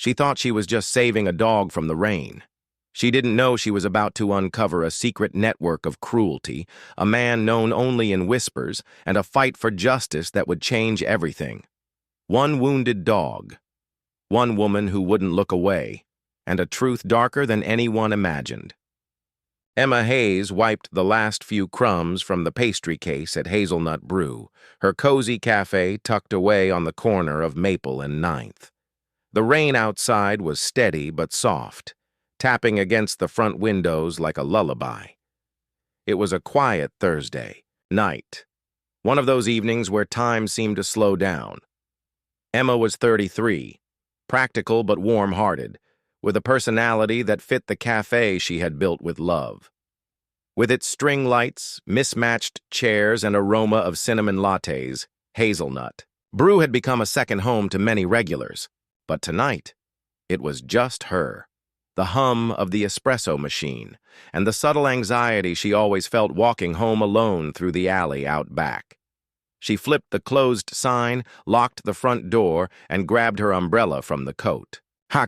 She thought she was just saving a dog from the rain. She didn't know she was about to uncover a secret network of cruelty, a man known only in whispers, and a fight for justice that would change everything. One wounded dog, one woman who wouldn't look away, and a truth darker than anyone imagined. Emma Hayes wiped the last few crumbs from the pastry case at Hazelnut Brew, her cozy cafe tucked away on the corner of Maple and Ninth. The rain outside was steady but soft, tapping against the front windows like a lullaby. It was a quiet Thursday night, one of those evenings where time seemed to slow down. Emma was 33, practical but warm-hearted, with a personality that fit the cafe she had built with love. With its string lights, mismatched chairs, and aroma of cinnamon lattes, Hazelnut Brew had become a second home to many regulars. But tonight, it was just her. The hum of the espresso machine, and the subtle anxiety she always felt walking home alone through the alley out back. She flipped the closed sign, locked the front door, and grabbed her umbrella from the coat. Ha!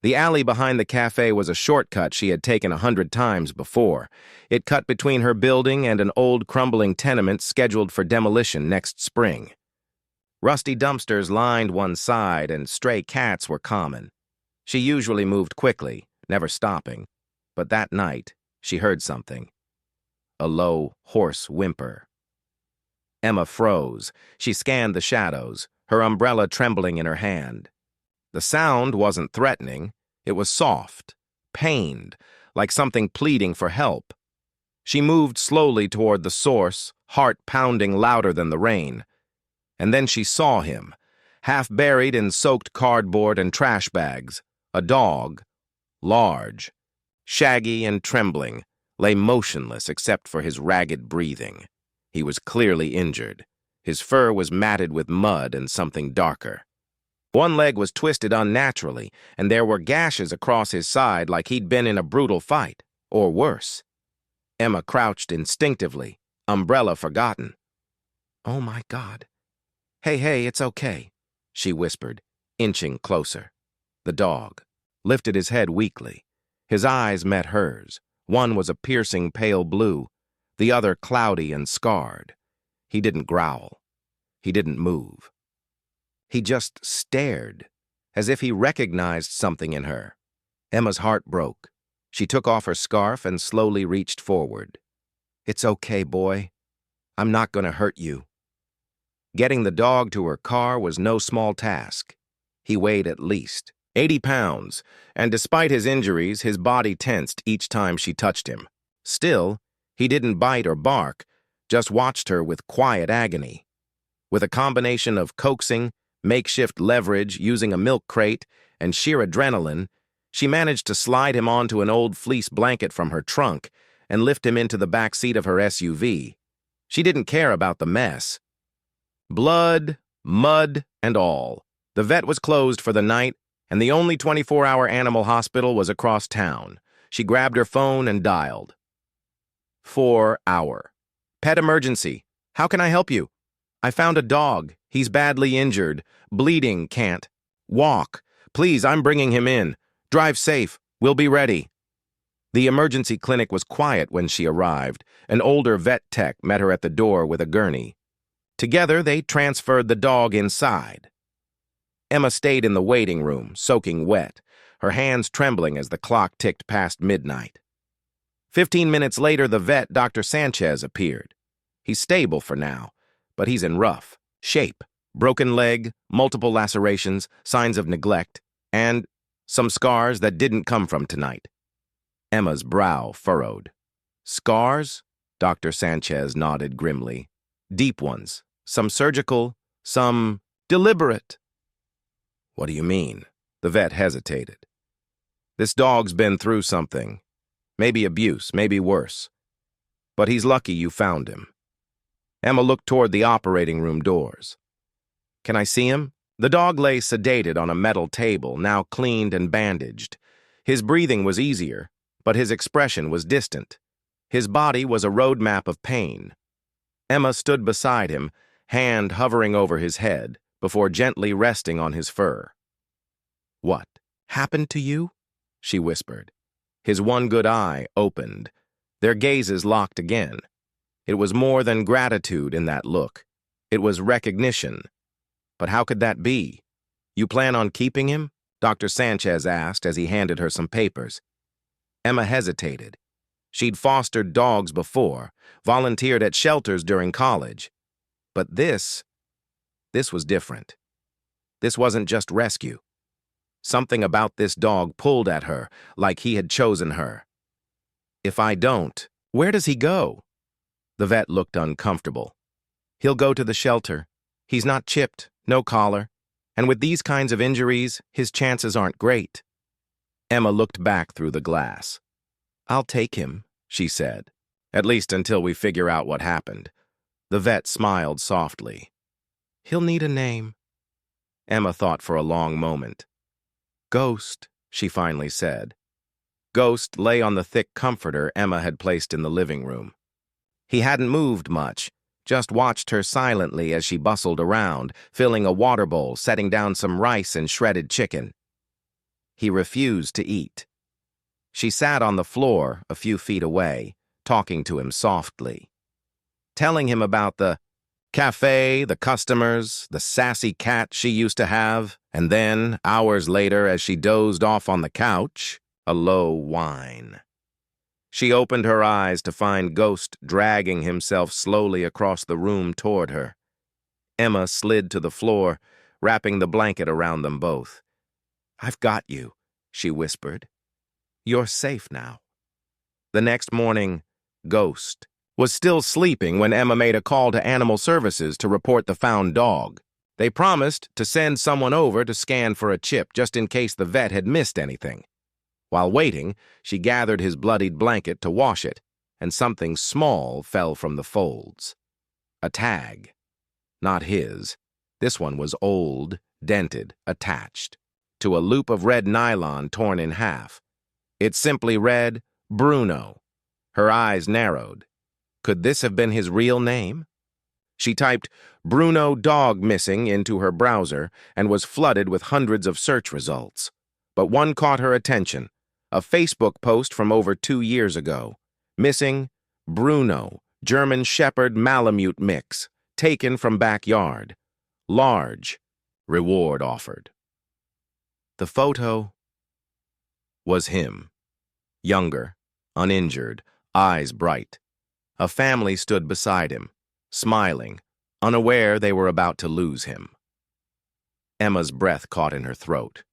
The alley behind the cafe was a shortcut she had taken 100 times before. It cut between her building and an old crumbling tenement scheduled for demolition next spring. Rusty dumpsters lined one side, and stray cats were common. She usually moved quickly, never stopping, but that night she heard something. A low, hoarse whimper. Emma froze. She scanned the shadows, her umbrella trembling in her hand. The sound wasn't threatening. It was soft, pained, like something pleading for help. She moved slowly toward the source, heart pounding louder than the rain. And then she saw him, half buried in soaked cardboard and trash bags. A dog, large, shaggy and trembling, lay motionless except for his ragged breathing. He was clearly injured. His fur was matted with mud and something darker. One leg was twisted unnaturally, and there were gashes across his side like he'd been in a brutal fight, or worse. Emma crouched instinctively, umbrella forgotten. "Oh my God. Hey, it's okay," she whispered, inching closer. The dog lifted his head weakly. His eyes met hers. One was a piercing pale blue, the other cloudy and scarred. He didn't growl. He didn't move. He just stared, as if he recognized something in her. Emma's heart broke. She took off her scarf and slowly reached forward. "It's okay, boy. I'm not going to hurt you." Getting the dog to her car was no small task. He weighed at least 80 pounds, and despite his injuries, his body tensed each time she touched him. Still, he didn't bite or bark, just watched her with quiet agony. With a combination of coaxing, makeshift leverage using a milk crate, and sheer adrenaline, she managed to slide him onto an old fleece blanket from her trunk and lift him into the back seat of her SUV. She didn't care about the mess. Blood, mud, and all. The vet was closed for the night, and the only 24-hour animal hospital was across town. She grabbed her phone and dialed. 4-hour. "Pet emergency. How can I help you? I found a dog. He's badly injured. Bleeding, can't walk. Please, I'm bringing him in. Drive safe. We'll be ready." The emergency clinic was quiet when she arrived. An older vet tech met her at the door with a gurney. Together, they transferred the dog inside. Emma stayed in the waiting room, soaking wet, her hands trembling as the clock ticked past midnight. 15 minutes later, the vet, Dr. Sanchez, appeared. He's stable for now, but he's in rough shape. Broken leg, multiple lacerations, signs of neglect, and some scars that didn't come from tonight. Emma's brow furrowed. "Scars?" Dr. Sanchez nodded grimly. "Deep ones. Some surgical, some deliberate." "What do you mean?" The vet hesitated. "This dog's been through something. Maybe abuse, maybe worse. But he's lucky you found him." Emma looked toward the operating room doors. "Can I see him?" The dog lay sedated on a metal table, now cleaned and bandaged. His breathing was easier, but his expression was distant. His body was a roadmap of pain. Emma stood beside him, hand hovering over his head, before gently resting on his fur. "What happened to you?" she whispered. His one good eye opened. Their gazes locked again. It was more than gratitude in that look. It was recognition. But how could that be? "You plan on keeping him?" Dr. Sanchez asked as he handed her some papers. Emma hesitated. She'd fostered dogs before, volunteered at shelters during college. But this was different. This wasn't just rescue. Something about this dog pulled at her, like he had chosen her. "If I don't, where does he go?" The vet looked uncomfortable. "He'll go to the shelter. He's not chipped, no collar. And with these kinds of injuries, his chances aren't great." Emma looked back through the glass. "I'll take him," she said, "at least until we figure out what happened." The vet smiled softly. "He'll need a name." Emma thought for a long moment. "Ghost," she finally said. Ghost lay on the thick comforter Emma had placed in the living room. He hadn't moved much, just watched her silently as she bustled around, filling a water bowl, setting down some rice and shredded chicken. He refused to eat. She sat on the floor a few feet away, talking to him softly, telling him about the cafe, the customers, the sassy cat she used to have, and then, hours later, as she dozed off on the couch, a low whine. She opened her eyes to find Ghost dragging himself slowly across the room toward her. Emma slid to the floor, wrapping the blanket around them both. "I've got you," she whispered. "You're safe now." The next morning, Ghost was still sleeping when Emma made a call to Animal Services to report the found dog. They promised to send someone over to scan for a chip just in case the vet had missed anything. While waiting, she gathered his bloodied blanket to wash it, and something small fell from the folds. A tag. Not his. This one was old, dented, attached to a loop of red nylon torn in half. It simply read, Bruno. Her eyes narrowed. Could this have been his real name? She typed Bruno dog missing into her browser and was flooded with hundreds of search results. But one caught her attention, a Facebook post from over 2 years ago. Missing, Bruno, German Shepherd Malamute mix, taken from backyard. Large, reward offered. The photo was him. Younger, uninjured, eyes bright. A family stood beside him, smiling, unaware they were about to lose him. Emma's breath caught in her throat.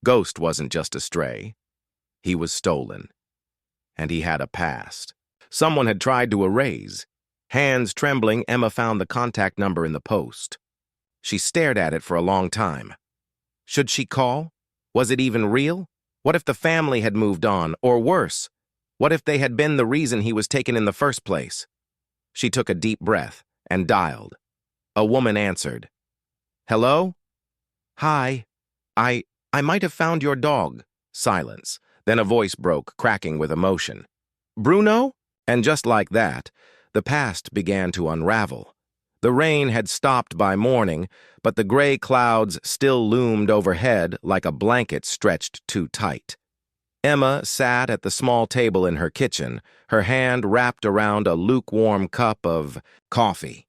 Ghost wasn't just a stray. He was stolen. And he had a past. Someone had tried to erase. Hands trembling, Emma found the contact number in the post. She stared at it for a long time. Should she call? Was it even real? What if the family had moved on, or worse? What if they had been the reason he was taken in the first place? She took a deep breath and dialed. A woman answered. "Hello? Hi. I might have found your dog." Silence. Then a voice broke, cracking with emotion. "Bruno?" And just like that, the past began to unravel. The rain had stopped by morning, but the gray clouds still loomed overhead like a blanket stretched too tight. Emma sat at the small table in her kitchen, her hand wrapped around a lukewarm cup of coffee.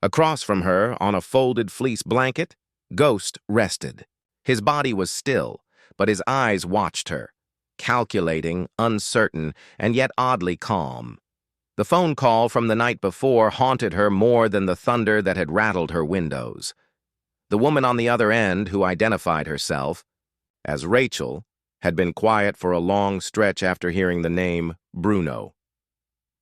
Across from her, on a folded fleece blanket, Ghost rested. His body was still, but his eyes watched her, calculating, uncertain, and yet oddly calm. The phone call from the night before haunted her more than the thunder that had rattled her windows. The woman on the other end, who identified herself as Rachel, had been quiet for a long stretch after hearing the name Bruno.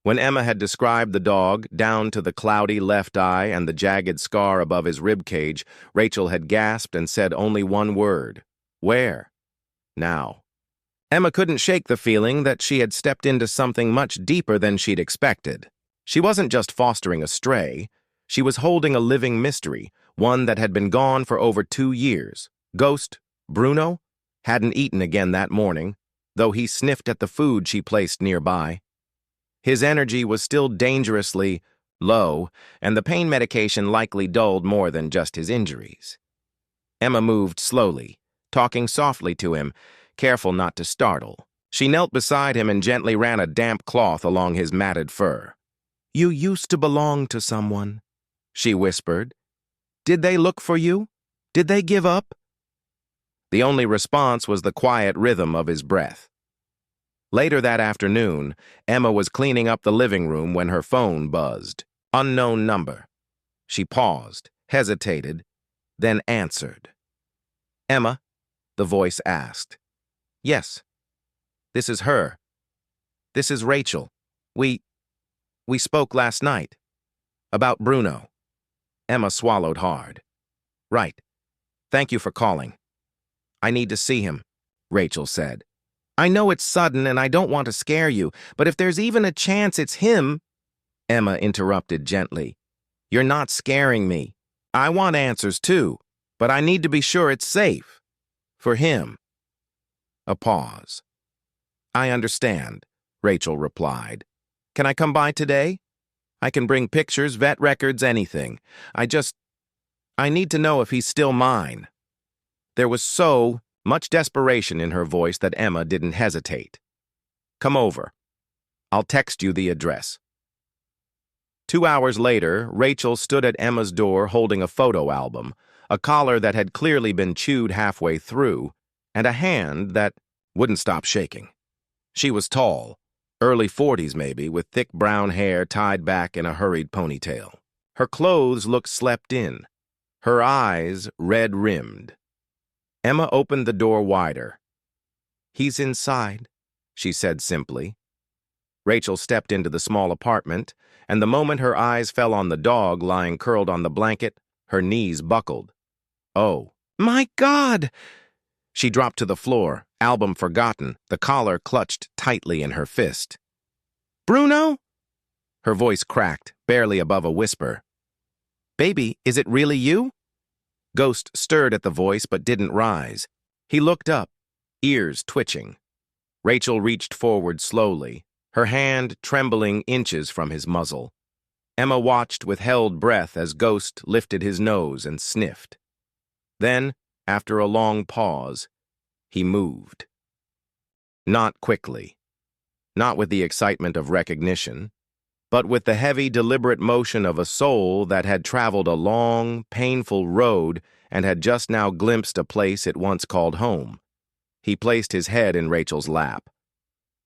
When Emma had described the dog, down to the cloudy left eye and the jagged scar above his ribcage, Rachel had gasped and said only one word. Where? Now. Emma couldn't shake the feeling that she had stepped into something much deeper than she'd expected. She wasn't just fostering a stray. She was holding a living mystery, one that had been gone for over 2 years. Ghost, Bruno, hadn't eaten again that morning, though he sniffed at the food she placed nearby. His energy was still dangerously low, and the pain medication likely dulled more than just his injuries. Emma moved slowly, talking softly to him, careful not to startle. She knelt beside him and gently ran a damp cloth along his matted fur. "You used to belong to someone," she whispered. "Did they look for you? Did they give up?" The only response was the quiet rhythm of his breath. Later that afternoon, Emma was cleaning up the living room when her phone buzzed. Unknown number. She paused, hesitated, then answered. "Emma?" the voice asked. "Yes. This is her. This is Rachel. We spoke last night. About Bruno." Emma swallowed hard. "Right. Thank you for calling. I need to see him," Rachel said. "I know it's sudden and I don't want to scare you, but if there's even a chance it's him—" Emma interrupted gently. "You're not scaring me. I want answers too, but I need to be sure it's safe. For him." A pause. "I understand," Rachel replied. "Can I come by today? I can bring pictures, vet records, anything. I need to know if he's still mine." There was so much desperation in her voice that Emma didn't hesitate. "Come over. I'll text you the address." 2 hours later, Rachel stood at Emma's door holding a photo album, a collar that had clearly been chewed halfway through, and a hand that wouldn't stop shaking. She was tall, early 40s maybe, with thick brown hair tied back in a hurried ponytail. Her clothes looked slept in, her eyes red-rimmed. Emma opened the door wider. "He's inside," she said simply. Rachel stepped into the small apartment, and the moment her eyes fell on the dog lying curled on the blanket, her knees buckled. "Oh, my God!" She dropped to the floor, album forgotten, the collar clutched tightly in her fist. "Bruno?" Her voice cracked, barely above a whisper. "Baby, is it really you?" Ghost stirred at the voice but didn't rise. He looked up, ears twitching. Rachel reached forward slowly, her hand trembling inches from his muzzle. Emma watched with held breath as Ghost lifted his nose and sniffed. Then, after a long pause, he moved. Not quickly, not with the excitement of recognition, but with the heavy, deliberate motion of a soul that had traveled a long, painful road and had just now glimpsed a place it once called home. He placed his head in Rachel's lap.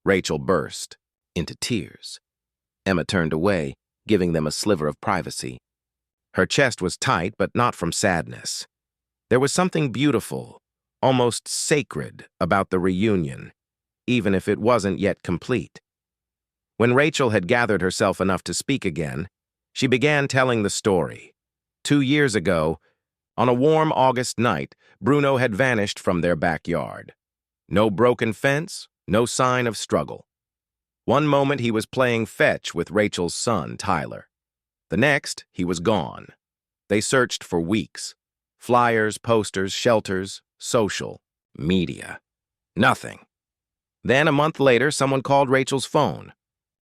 Rachel burst into tears. Emma turned away, giving them a sliver of privacy. Her chest was tight, but not from sadness. There was something beautiful, almost sacred, about the reunion, even if it wasn't yet complete. When Rachel had gathered herself enough to speak again, she began telling the story. 2 years ago, on a warm August night, Bruno had vanished from their backyard. No broken fence, no sign of struggle. One moment he was playing fetch with Rachel's son, Tyler. The next, he was gone. They searched for weeks. Flyers, posters, shelters, social, media. Nothing. Then, a month later, someone called Rachel's phone.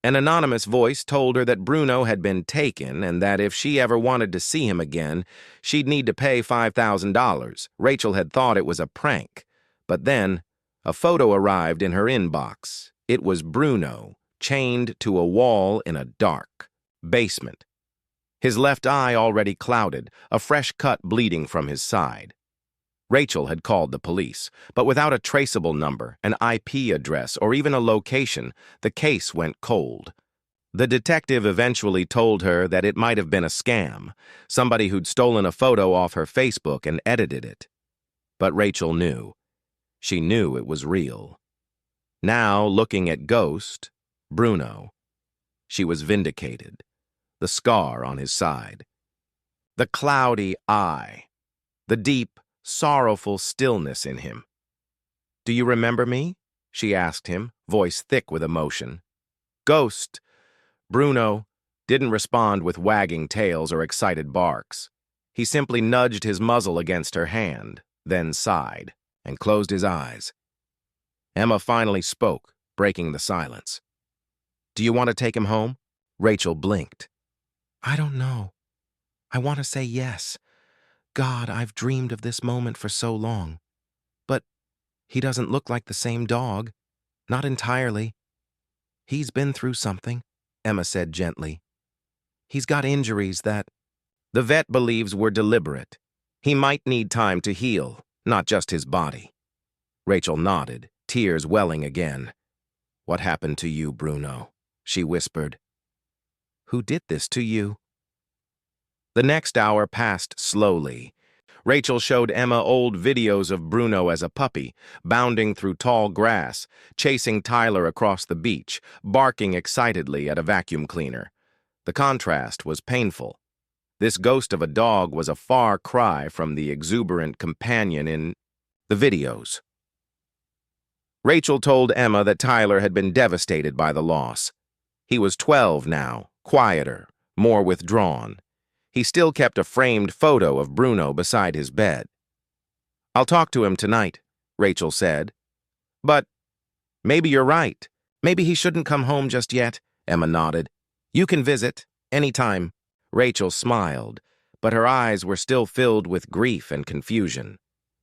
An anonymous voice told her that Bruno had been taken and that if she ever wanted to see him again, she'd need to pay $5,000. Rachel had thought it was a prank. But then, a photo arrived in her inbox. It was Bruno, chained to a wall in a dark basement. His left eye already clouded, a fresh cut bleeding from his side. Rachel had called the police, but without a traceable number, an IP address, or even a location, the case went cold. The detective eventually told her that it might have been a scam, somebody who'd stolen a photo off her Facebook and edited it. But Rachel knew. She knew it was real. Now, looking at Ghost, Bruno, she was vindicated. The scar on his side. The cloudy eye. The deep, sorrowful stillness in him. "Do you remember me?" she asked him, voice thick with emotion. Ghost, Bruno, didn't respond with wagging tails or excited barks. He simply nudged his muzzle against her hand, then sighed, and closed his eyes. Emma finally spoke, breaking the silence. "Do you want to take him home?" Rachel blinked. "I don't know. I want to say yes. God, I've dreamed of this moment for so long. But He doesn't look like the same dog. Not entirely. He's been through something, Emma said gently. He's got injuries that the vet believes were deliberate. He might need time to heal, not just his body. Rachel nodded, tears welling again. What happened to you, Bruno? She whispered. Who did this to you? The next hour passed slowly. Rachel showed Emma old videos of Bruno as a puppy, bounding through tall grass, chasing Tyler across the beach, barking excitedly at a vacuum cleaner. The contrast was painful. This ghost of a dog was a far cry from the exuberant companion in the videos. Rachel told Emma that Tyler had been devastated by the loss. He was 12 now, quieter, more withdrawn. He still kept a framed photo of Bruno beside his bed. I'll talk to him tonight, Rachel said. But maybe you're right. Maybe he shouldn't come home just yet, Emma nodded. You can visit, anytime. Rachel smiled, but her eyes were still filled with grief and confusion.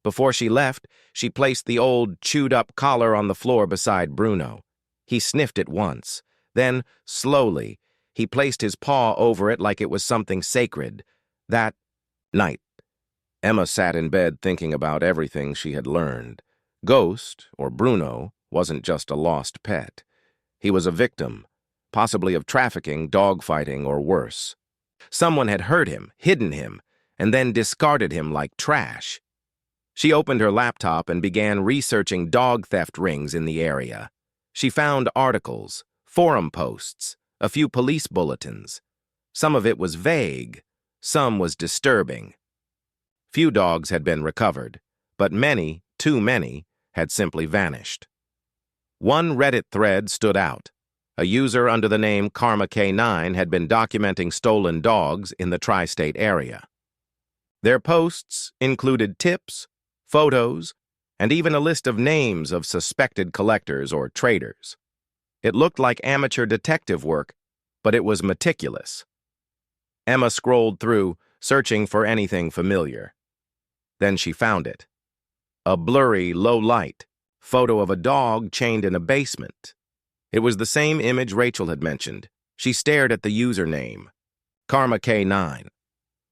Before she left, she placed the old, chewed-up collar on the floor beside Bruno. He sniffed it once. Then, slowly, he placed his paw over it like it was something sacred. That night, Emma sat in bed thinking about everything she had learned. Ghost, or Bruno, wasn't just a lost pet. He was a victim, possibly of trafficking, dogfighting, or worse. Someone had hurt him, hidden him, and then discarded him like trash. She opened her laptop and began researching dog theft rings in the area. She found articles, forum posts, a few police bulletins. Some of it was vague, some was disturbing. Few dogs had been recovered, but many, too many, had simply vanished. One Reddit thread stood out. A user under the name Karma K9 had been documenting stolen dogs in the tri-state area. Their posts included tips, photos, and even a list of names of suspected collectors or traders. It looked like amateur detective work, but it was meticulous. Emma scrolled through, searching for anything familiar. Then she found it. A blurry, low-light photo of a dog chained in a basement. It was the same image Rachel had mentioned. She stared at the username, Karma K9.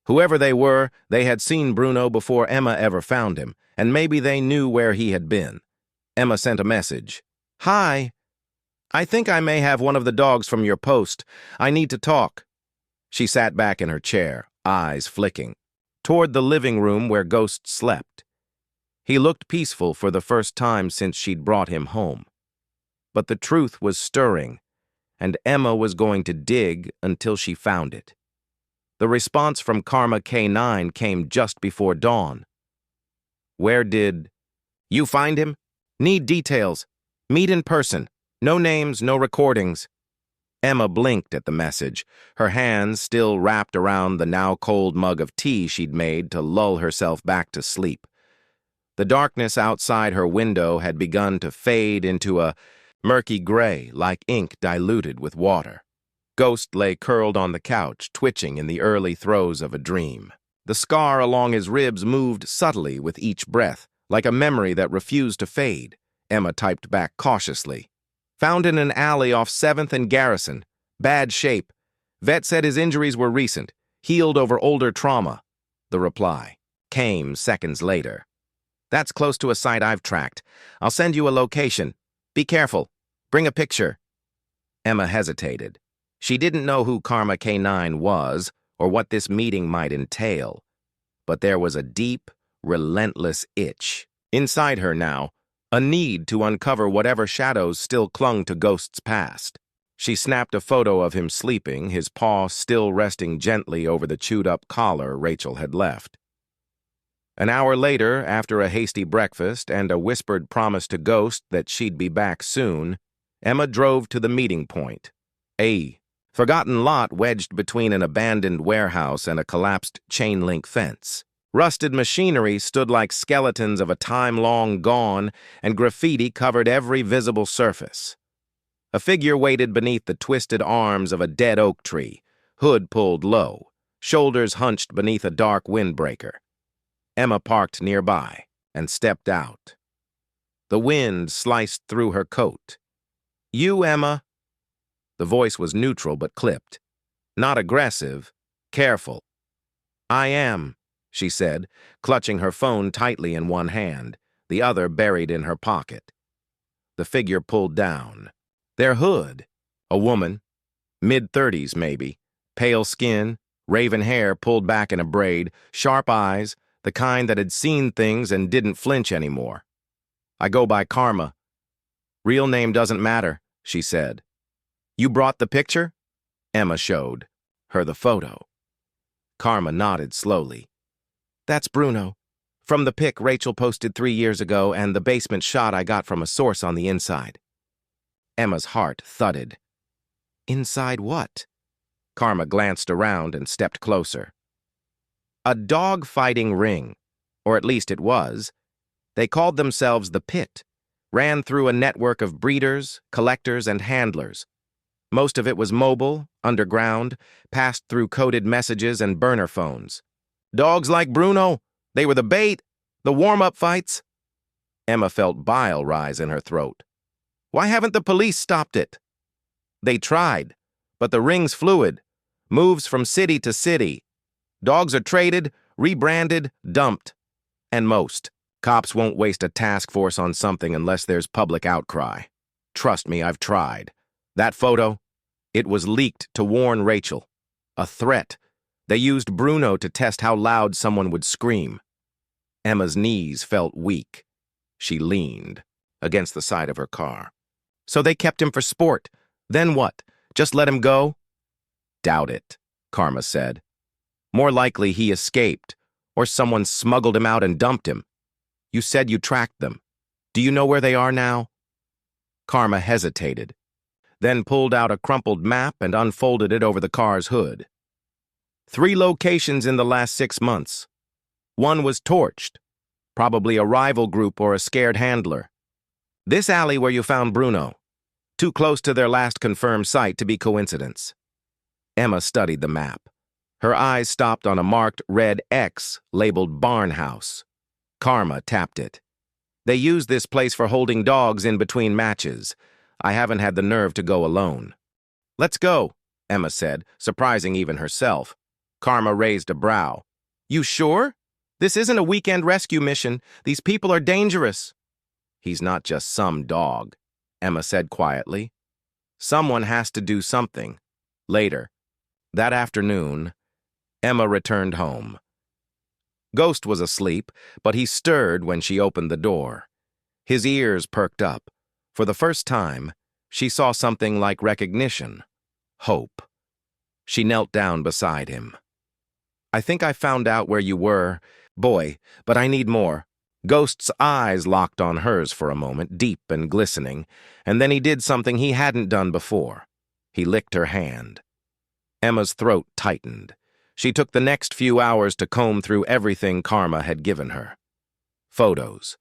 Whoever they were, they had seen Bruno before Emma ever found him, and maybe they knew where he had been. Emma sent a message. Hi. I think I may have one of the dogs from your post. I need to talk. She sat back in her chair, eyes flicking, toward the living room where Ghost slept. He looked peaceful for the first time since she'd brought him home. But the truth was stirring, and Emma was going to dig until she found it. The response from Karma K9 came just before dawn. Where did you find him? Need details. Meet in person. No names, no recordings. Emma blinked at the message, her hands still wrapped around the now cold mug of tea she'd made to lull herself back to sleep. The darkness outside her window had begun to fade into a murky gray, like ink diluted with water. Ghost lay curled on the couch, twitching in the early throes of a dream. The scar along his ribs moved subtly with each breath, like a memory that refused to fade. Emma typed back cautiously. Found in an alley off 7th and Garrison. Bad shape. Vet said his injuries were recent. Healed over older trauma. The reply came seconds later. That's close to a site I've tracked. I'll send you a location. Be careful. Bring a picture. Emma hesitated. She didn't know who Karma K9 was or what this meeting might entail. But there was a deep, relentless itch inside her now, a need to uncover whatever shadows still clung to Ghost's past. She snapped a photo of him sleeping, his paw still resting gently over the chewed-up collar Rachel had left. An hour later, after a hasty breakfast and a whispered promise to Ghost that she'd be back soon, Emma drove to the meeting point. A forgotten lot wedged between an abandoned warehouse and a collapsed chain-link fence. Rusted machinery stood like skeletons of a time long gone, and graffiti covered every visible surface. A figure waited beneath the twisted arms of a dead oak tree, hood pulled low, shoulders hunched beneath a dark windbreaker. Emma parked nearby and stepped out. The wind sliced through her coat. "You, Emma?" The voice was neutral but clipped. Not aggressive, careful. "I am," she said, clutching her phone tightly in one hand, the other buried in her pocket. The figure pulled down. Their hood. A woman, mid-30s maybe, pale skin, raven hair pulled back in a braid, sharp eyes, the kind that had seen things and didn't flinch anymore. "I go by Karma. Real name doesn't matter," she said. "You brought the picture?" Emma showed her the photo. Karma nodded slowly. "That's Bruno. From the pic Rachel posted 3 years ago and the basement shot I got from a source on the inside." Emma's heart thudded. "Inside what?" Karma glanced around and stepped closer. "A dog-fighting ring, or at least it was. They called themselves the Pit, ran through a network of breeders, collectors, and handlers. Most of it was mobile, underground, passed through coded messages and burner phones. Dogs like Bruno, they were the bait, the warm-up fights." Emma felt bile rise in her throat. "Why haven't the police stopped it?" "They tried, but the ring's fluid, moves from city to city. Dogs are traded, rebranded, dumped. And most. Cops won't waste a task force on something unless there's public outcry. Trust me, I've tried. That photo, it was leaked to warn Rachel. A threat. They used Bruno to test how loud someone would scream." Emma's knees felt weak. She leaned against the side of her car. "So they kept him for sport. Then what? Just let him go?" "Doubt it," Karma said. "More likely he escaped, or someone smuggled him out and dumped him. You said you tracked them. Do you know where they are now?" Karma hesitated, then pulled out a crumpled map and unfolded it over the car's hood. 3 locations in the last 6 months. One was torched, probably a rival group or a scared handler. This alley where you found Bruno. Too close to their last confirmed site to be coincidence." Emma studied the map. Her eyes stopped on a marked red X labeled Barn House. Karma tapped it. "They use this place for holding dogs in between matches. I haven't had the nerve to go alone." "Let's go," Emma said, surprising even herself. Karma raised a brow. "You sure? This isn't a weekend rescue mission. These people are dangerous." "He's not just some dog," Emma said quietly. "Someone has to do something." Later, that afternoon, Emma returned home. Ghost was asleep, but he stirred when she opened the door. His ears perked up. For the first time, she saw something like recognition. Hope. She knelt down beside him. "I think I found out where you were, boy, but I need more." Ghost's eyes locked on hers for a moment, deep and glistening, and then he did something he hadn't done before. He licked her hand. Emma's throat tightened. She took the next few hours to comb through everything Karma had given her. Photos.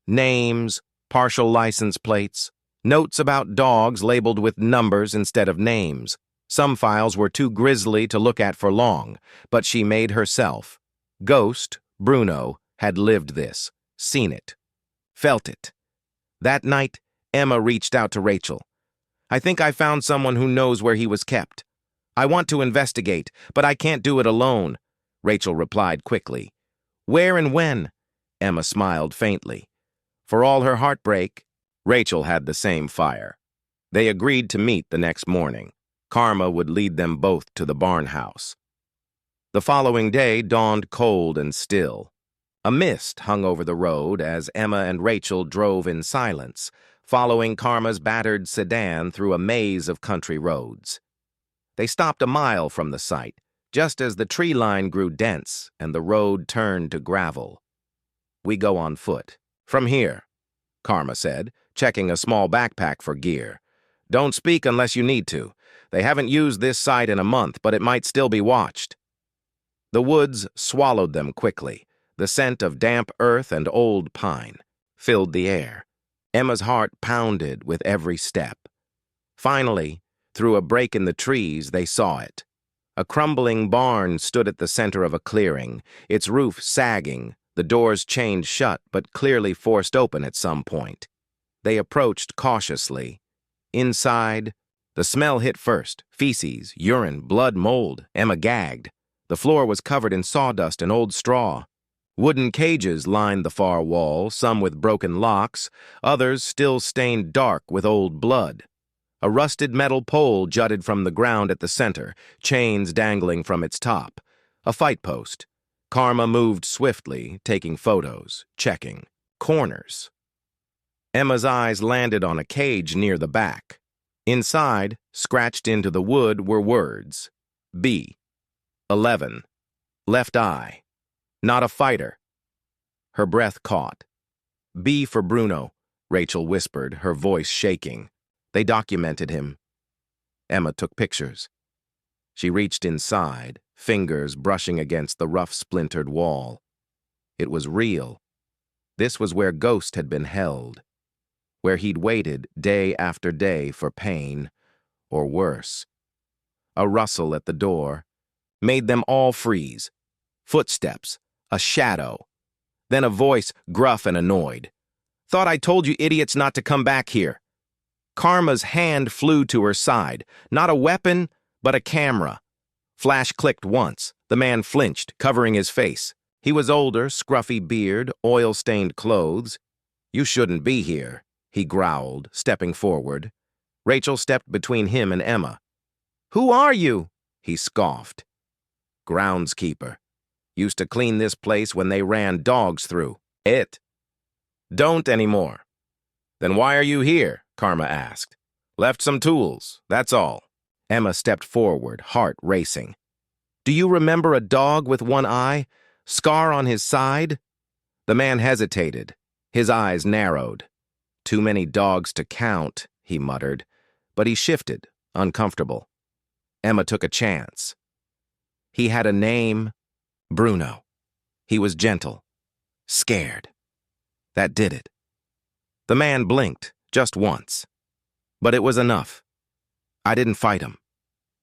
Names, partial license plates, notes about dogs labeled with numbers instead of names. Some files were too grisly to look at for long, but she made herself. Ghost, Bruno, had lived this, seen it, felt it. That night, Emma reached out to Rachel. "I think I found someone who knows where he was kept. I want to investigate, but I can't do it alone," Rachel replied quickly. "Where and when?" Emma smiled faintly. For all her heartbreak, Rachel had the same fire. They agreed to meet the next morning. Karma would lead them both to the barn house. The following day dawned cold and still. A mist hung over the road as Emma and Rachel drove in silence, following Karma's battered sedan through a maze of country roads. They stopped a mile from the site, just as the tree line grew dense and the road turned to gravel. "We go on foot. From here," Karma said, checking a small backpack for gear. "Don't speak unless you need to. They haven't used this site in a month, but it might still be watched." The woods swallowed them quickly. The scent of damp earth and old pine filled the air. Emma's heart pounded with every step. Finally, through a break in the trees, they saw it. A crumbling barn stood at the center of a clearing, its roof sagging, The doors chained shut, but clearly forced open at some point. They approached cautiously. Inside, the smell hit first. Feces, urine, blood, mold. Emma gagged. The floor was covered in sawdust and old straw. Wooden cages lined the far wall, some with broken locks, others still stained dark with old blood. A rusted metal pole jutted from the ground at the center, chains dangling from its top. A fight post. Karma moved swiftly, taking photos, checking. Corners. Emma's eyes landed on a cage near the back. Inside, scratched into the wood, were words. B. 11. Left eye. Not a fighter. Her breath caught. B for Bruno, Rachel whispered, her voice shaking. They documented him. Emma took pictures. She reached inside, fingers brushing against the rough, splintered wall. It was real. This was where Ghost had been held, where he'd waited day after day for pain, or worse. A rustle at the door made them all freeze. Footsteps, a shadow. Then a voice, gruff and annoyed. "Thought I told you idiots not to come back here." Karma's hand flew to her side. Not a weapon, but a camera. Flash clicked once. The man flinched, covering his face. He was older, scruffy beard, oil-stained clothes. "You shouldn't be here," he growled, stepping forward. Rachel stepped between him and Emma. "Who are you?" he scoffed. "Groundskeeper. Used to clean this place when they ran dogs through. It. Don't anymore." "Then why are you here?" Karma asked. "Left some tools, that's all." Emma stepped forward, heart racing. "Do you remember a dog with one eye? Scar on his side?" The man hesitated. His eyes narrowed. "Too many dogs to count," he muttered. But he shifted, uncomfortable. Emma took a chance. He had a name. Bruno. He was gentle. Scared. That did it. The man blinked, just once. But it was enough. "I didn't fight him,"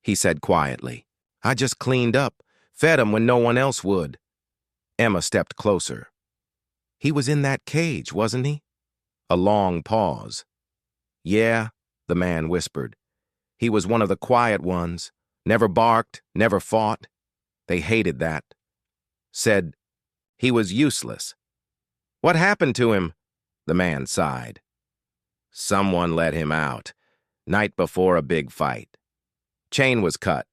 he said quietly. "I just cleaned up, fed him when no one else would." Emma stepped closer. "He was in that cage, wasn't he?" A long pause. "Yeah," the man whispered. "He was one of the quiet ones. Never barked, never fought. They hated that. Said he was useless." "What happened to him?" The man sighed. "Someone let him out. Night before a big fight. Chain was cut.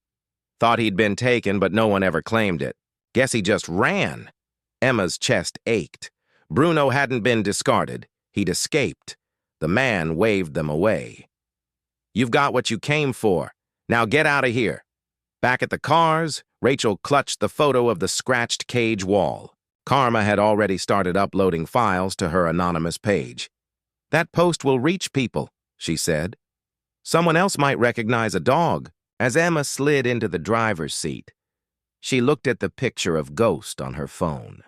Thought he'd been taken, but no one ever claimed it. Guess he just ran." Emma's chest ached. Bruno hadn't been discarded. He'd escaped. The man waved them away. "You've got what you came for. Now get out of here." Back at the cars, Rachel clutched the photo of the scratched cage wall. Karma had already started uploading files to her anonymous page. "That post will reach people," she said. "Someone else might recognize a dog." As Emma slid into the driver's seat, she looked at the picture of Ghost on her phone.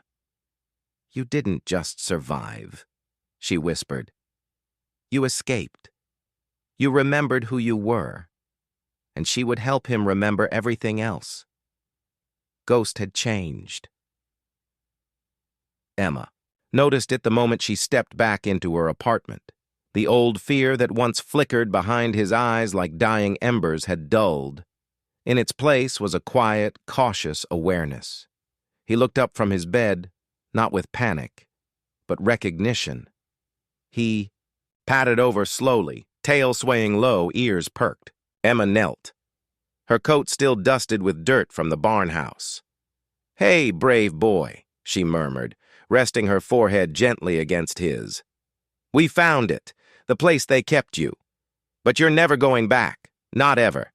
"You didn't just survive," she whispered. "You escaped. You remembered who you were, and she would help him remember everything else. Ghost had changed." Emma noticed it the moment she stepped back into her apartment. The old fear that once flickered behind his eyes like dying embers had dulled. In its place was a quiet, cautious awareness. He looked up from his bed, not with panic, but recognition. He patted over slowly, tail swaying low, ears perked. Emma knelt, her coat still dusted with dirt from the barn house. "Hey, brave boy," she murmured, resting her forehead gently against his. "We found it, the place they kept you. But you're never going back, not ever."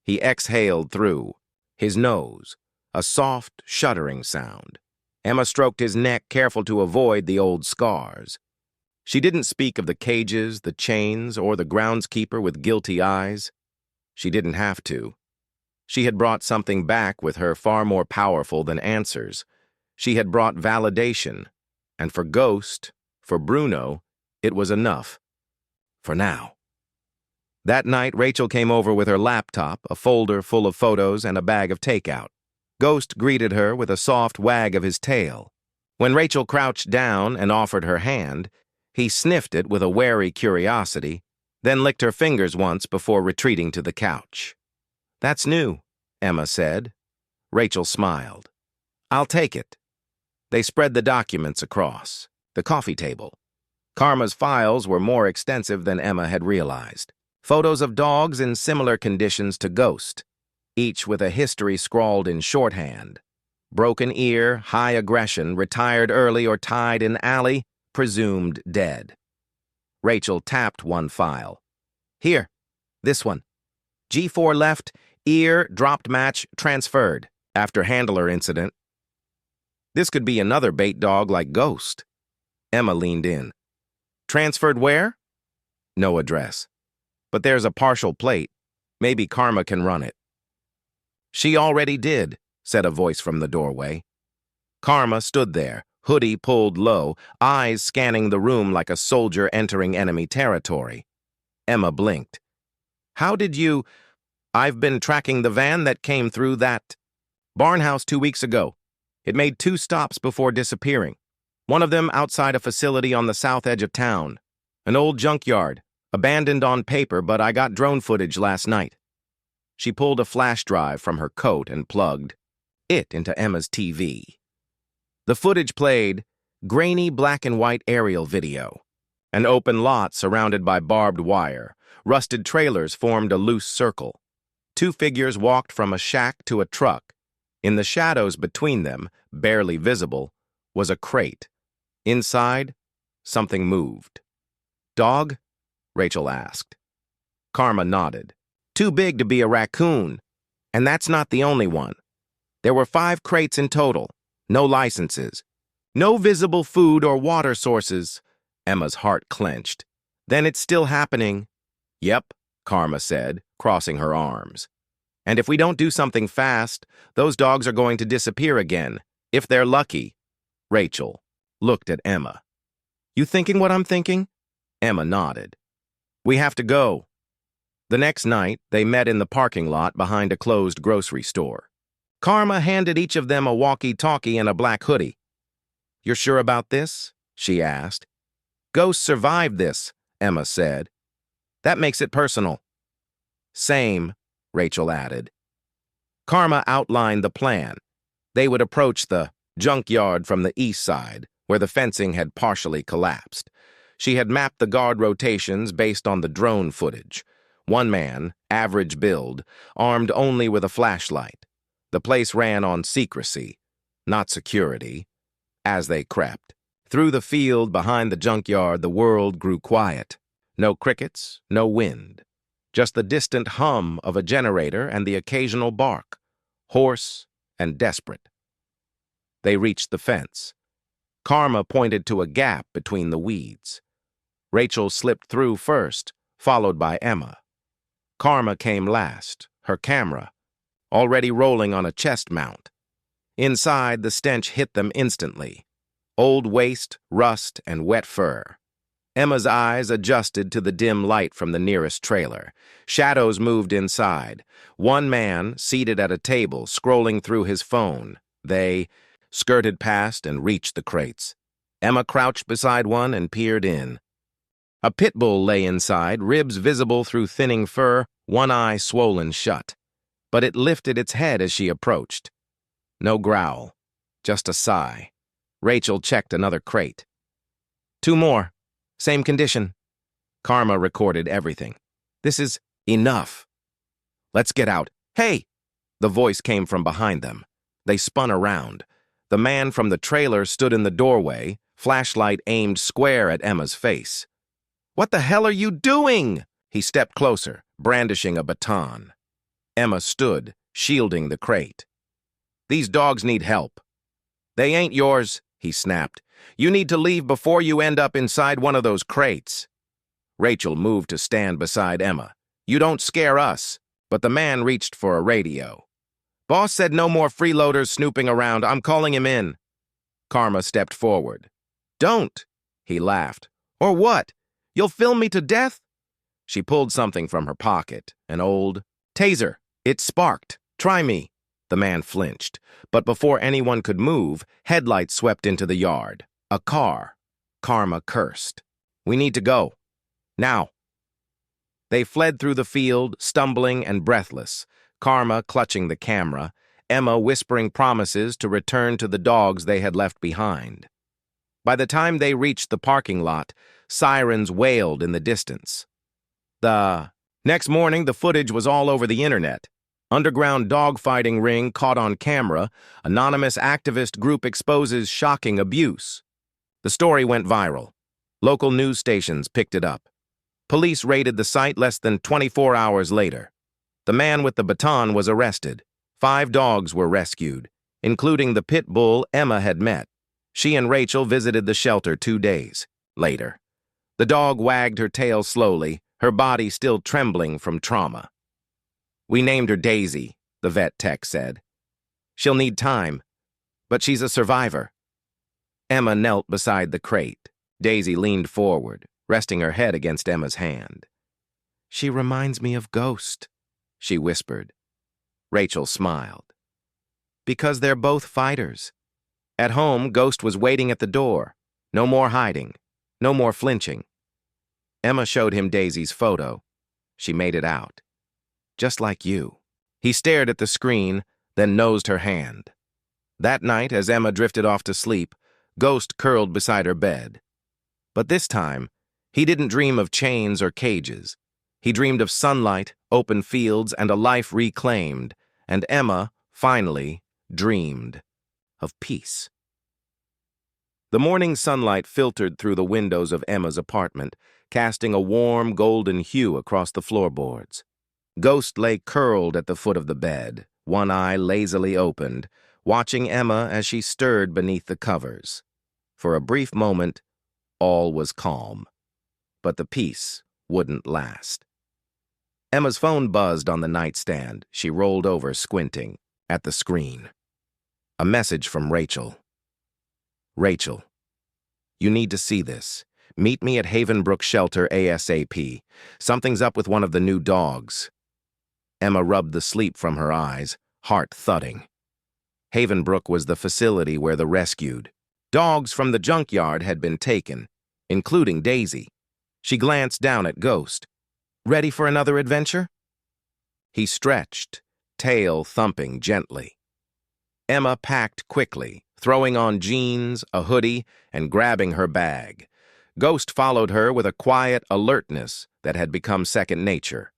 He exhaled through his nose, a soft, shuddering sound. Emma stroked his neck, careful to avoid the old scars. She didn't speak of the cages, the chains, or the groundskeeper with guilty eyes. She didn't have to. She had brought something back with her far more powerful than answers. She had brought validation, and for Ghost, for Bruno, it was enough. For now. That night, Rachel came over with her laptop, a folder full of photos, and a bag of takeout. Ghost greeted her with a soft wag of his tail. When Rachel crouched down and offered her hand, he sniffed it with a wary curiosity, then licked her fingers once before retreating to the couch. "That's new," Emma said. Rachel smiled. "I'll take it." They spread the documents across the coffee table. Karma's files were more extensive than Emma had realized. Photos of dogs in similar conditions to Ghost, each with a history scrawled in shorthand. Broken ear, high aggression, retired early or tied in alley, presumed dead. Rachel tapped one file. "Here, this one. G4 left, ear, dropped match, transferred, after handler incident." This could be another bait dog like Ghost. Emma leaned in. "Transferred where?" "No address. But there's a partial plate. Maybe Karma can run it." "She already did," said a voice from the doorway. Karma stood there, hoodie pulled low, eyes scanning the room like a soldier entering enemy territory. Emma blinked. "How did you—" "I've been tracking the van that came through that barnhouse 2 weeks ago. It made 2 stops before disappearing. One of them outside a facility on the south edge of town. An old junkyard, abandoned on paper, but I got drone footage last night." She pulled a flash drive from her coat and plugged it into Emma's TV. The footage played grainy black and white aerial video. An open lot surrounded by barbed wire. Rusted trailers formed a loose circle. 2 figures walked from a shack to a truck. In the shadows between them, barely visible, was a crate. Inside, something moved. "Dog?" Rachel asked. Karma nodded. "Too big to be a raccoon. And that's not the only one. There were 5 crates in total. No licenses. No visible food or water sources." Emma's heart clenched. "Then it's still happening." "Yep," Karma said, crossing her arms. "And if we don't do something fast, those dogs are going to disappear again, if they're lucky." Rachel looked at Emma. "You thinking what I'm thinking?" Emma nodded. "We have to go." The next night, they met in the parking lot behind a closed grocery store. Karma handed each of them a walkie-talkie and a black hoodie. "You're sure about this?" she asked. "Ghost survived this," Emma said. "That makes it personal." "Same," Rachel added. Karma outlined the plan. They would approach the junkyard from the east side, where the fencing had partially collapsed. She had mapped the guard rotations based on the drone footage. 1 man, average build, armed only with a flashlight. The place ran on secrecy, not security. As they crept through the field behind the junkyard, the world grew quiet. No crickets, no wind. Just the distant hum of a generator and the occasional bark, hoarse and desperate. They reached the fence. Karma pointed to a gap between the weeds. Rachel slipped through first, followed by Emma. Karma came last, her camera already rolling on a chest mount. Inside, the stench hit them instantly. Old waste, rust, and wet fur. Emma's eyes adjusted to the dim light from the nearest trailer. Shadows moved inside. 1 man, seated at a table, scrolling through his phone. They skirted past and reached the crates. Emma crouched beside one and peered in. A pit bull lay inside, ribs visible through thinning fur, 1 eye swollen shut. But it lifted its head as she approached. No growl, just a sigh. Rachel checked another crate. 2 more. Same condition. Karma recorded everything. "This is enough. Let's get out." "Hey!" The voice came from behind them. They spun around. The man from the trailer stood in the doorway, flashlight aimed square at Emma's face. "What the hell are you doing?" He stepped closer, brandishing a baton. Emma stood, shielding the crate. "These dogs need help." "They ain't yours," he snapped. "You need to leave before you end up inside one of those crates." Rachel moved to stand beside Emma. "You don't scare us." But the man reached for a radio. "Boss said no more freeloaders snooping around. I'm calling him in." Karma stepped forward. "Don't," he laughed. "Or what? You'll film me to death?" She pulled something from her pocket, an old taser. "It sparked. Try me." The man flinched, but before anyone could move, headlights swept into the yard. A car. Karma cursed. "We need to go. Now." They fled through the field, stumbling and breathless, Karma clutching the camera, Emma whispering promises to return to the dogs they had left behind. By the time they reached the parking lot, sirens wailed in the distance. The next morning, the footage was all over the internet. Underground dogfighting ring caught on camera, anonymous activist group exposes shocking abuse. The story went viral. Local news stations picked it up. Police raided the site less than 24 hours later. The man with the baton was arrested. 5 dogs were rescued, including the pit bull Emma had met. She and Rachel visited the shelter 2 days later. The dog wagged her tail slowly, her body still trembling from trauma. "We named her Daisy," the vet tech said. "She'll need time, but she's a survivor." Emma knelt beside the crate. Daisy leaned forward, resting her head against Emma's hand. "She reminds me of Ghost," she whispered. Rachel smiled. "Because they're both fighters." At home, Ghost was waiting at the door. No more hiding. No more flinching. Emma showed him Daisy's photo. She made it out. "Just like you." He stared at the screen, then nosed her hand. That night, as Emma drifted off to sleep, Ghost curled beside her bed. But this time, he didn't dream of chains or cages. He dreamed of sunlight, open fields, and a life reclaimed. And Emma, finally, dreamed of peace. The morning sunlight filtered through the windows of Emma's apartment, casting a warm, golden hue across the floorboards. Ghost lay curled at the foot of the bed, one eye lazily opened, watching Emma as she stirred beneath the covers. For a brief moment, all was calm. But the peace wouldn't last. Emma's phone buzzed on the nightstand. She rolled over, squinting at the screen. A message from Rachel. "Rachel, you need to see this. Meet me at Havenbrook Shelter ASAP. Something's up with one of the new dogs." Emma rubbed the sleep from her eyes, heart thudding. Havenbrook was the facility where the rescued dogs from the junkyard had been taken, including Daisy. She glanced down at Ghost. "Ready for another adventure?" He stretched, tail thumping gently. Emma packed quickly, throwing on jeans, a hoodie, and grabbing her bag. Ghost followed her with a quiet alertness that had become second nature.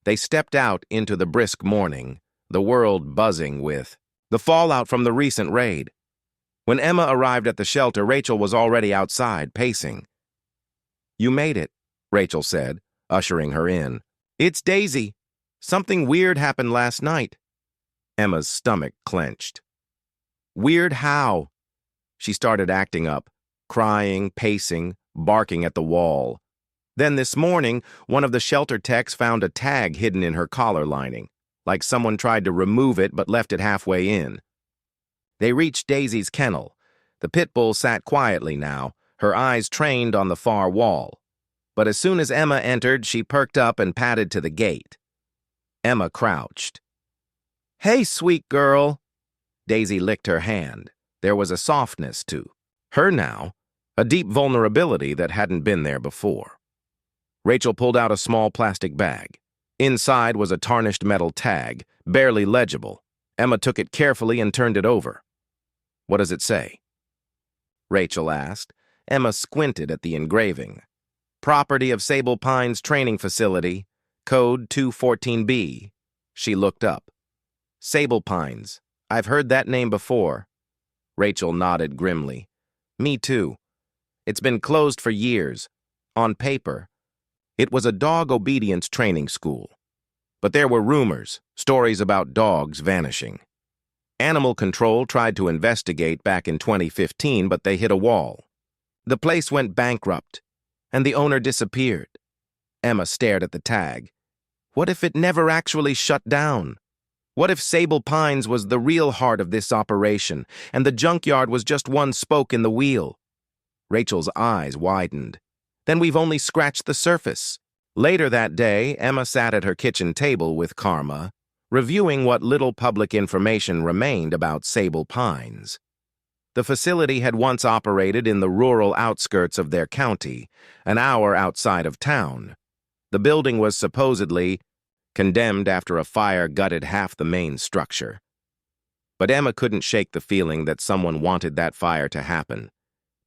They stepped out into the brisk morning, the world buzzing with the fallout from the recent raid. When Emma arrived at the shelter, Rachel was already outside, pacing. "You made it," Rachel said, ushering her in. "It's Daisy. Something weird happened last night." Emma's stomach clenched. "Weird how?" She started acting up, crying, pacing, barking at the wall. Then this morning, one of the shelter techs found a tag hidden in her collar lining, like someone tried to remove it but left it halfway in. They reached Daisy's kennel. The pit bull sat quietly now, her eyes trained on the far wall. But as soon as Emma entered, she perked up and padded to the gate. Emma crouched. "Hey, sweet girl." Daisy licked her hand. There was a softness to her now, a deep vulnerability that hadn't been there before. Rachel pulled out a small plastic bag. Inside was a tarnished metal tag, barely legible. Emma took it carefully and turned it over. "What does it say?" Rachel asked. Emma squinted at the engraving. "Property of Sable Pines Training Facility, code 214B. She looked up. "Sable Pines. I've heard that name before." Rachel nodded grimly. "Me too. It's been closed for years. On paper. It was a dog obedience training school. But there were rumors, stories about dogs vanishing. Animal Control tried to investigate back in 2015, but they hit a wall. The place went bankrupt, and the owner disappeared." Emma stared at the tag. What if it never actually shut down? What if Sable Pines was the real heart of this operation, and the junkyard was just one spoke in the wheel? Rachel's eyes widened. Then we've only scratched the surface. Later that day, Emma sat at her kitchen table with Karma, reviewing what little public information remained about Sable Pines. The facility had once operated in the rural outskirts of their county, an hour outside of town. The building was supposedly condemned after a fire gutted half the main structure. But Emma couldn't shake the feeling that someone wanted that fire to happen,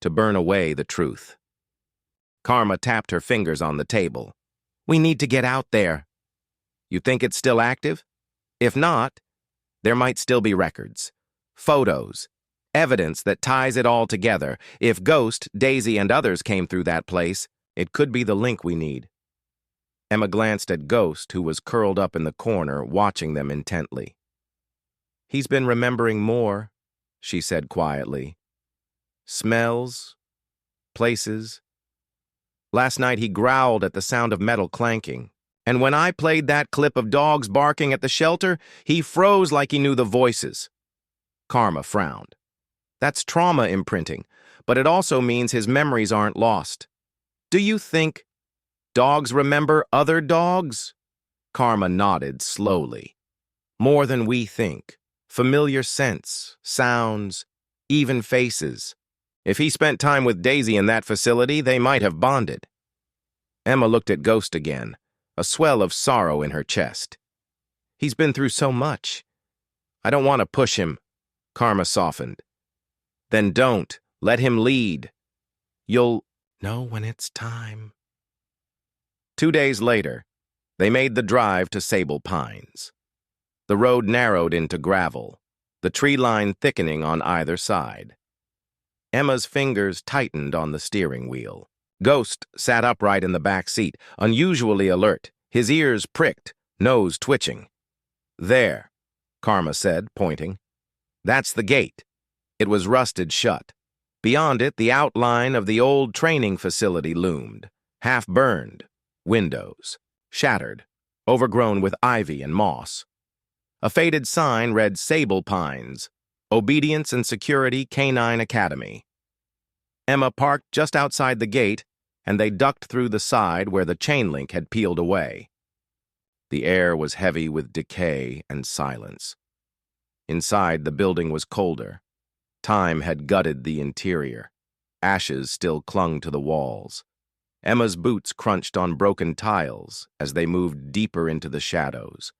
to burn away the truth. Karma tapped her fingers on the table. "We need to get out there." "You think it's still active? If not, there might still be records, photos, evidence that ties it all together. If Ghost, Daisy, and others came through that place, it could be the link we need." Emma glanced at Ghost, who was curled up in the corner, watching them intently. "He's been remembering more," she said quietly. "Smells, places. Last night he growled at the sound of metal clanking. And when I played that clip of dogs barking at the shelter, he froze like he knew the voices." Karma frowned. "That's trauma imprinting, but it also means his memories aren't lost. Do you think dogs remember other dogs?" Karma nodded slowly. "More than we think. Familiar scents, sounds, even faces. If he spent time with Daisy in that facility, they might have bonded." Emma looked at Ghost again, a swell of sorrow in her chest. "He's been through so much. I don't want to push him." Karma softened. "Then don't. Let him lead. You'll know when it's time." 2 days later, they made the drive to Sable Pines. The road narrowed into gravel, the tree line thickening on either side. Emma's fingers tightened on the steering wheel. Ghost sat upright in the back seat, unusually alert, his ears pricked, nose twitching. "There," Karma said, pointing. "That's the gate." It was rusted shut. Beyond it, the outline of the old training facility loomed, half-burned, windows, shattered, overgrown with ivy and moss. A faded sign read Sable Pines, Obedience and Security Canine Academy. Emma parked just outside the gate, and they ducked through the side where the chain link had peeled away. The air was heavy with decay and silence. Inside, the building was colder. Time had gutted the interior. Ashes still clung to the walls. Emma's boots crunched on broken tiles as they moved deeper into the shadows.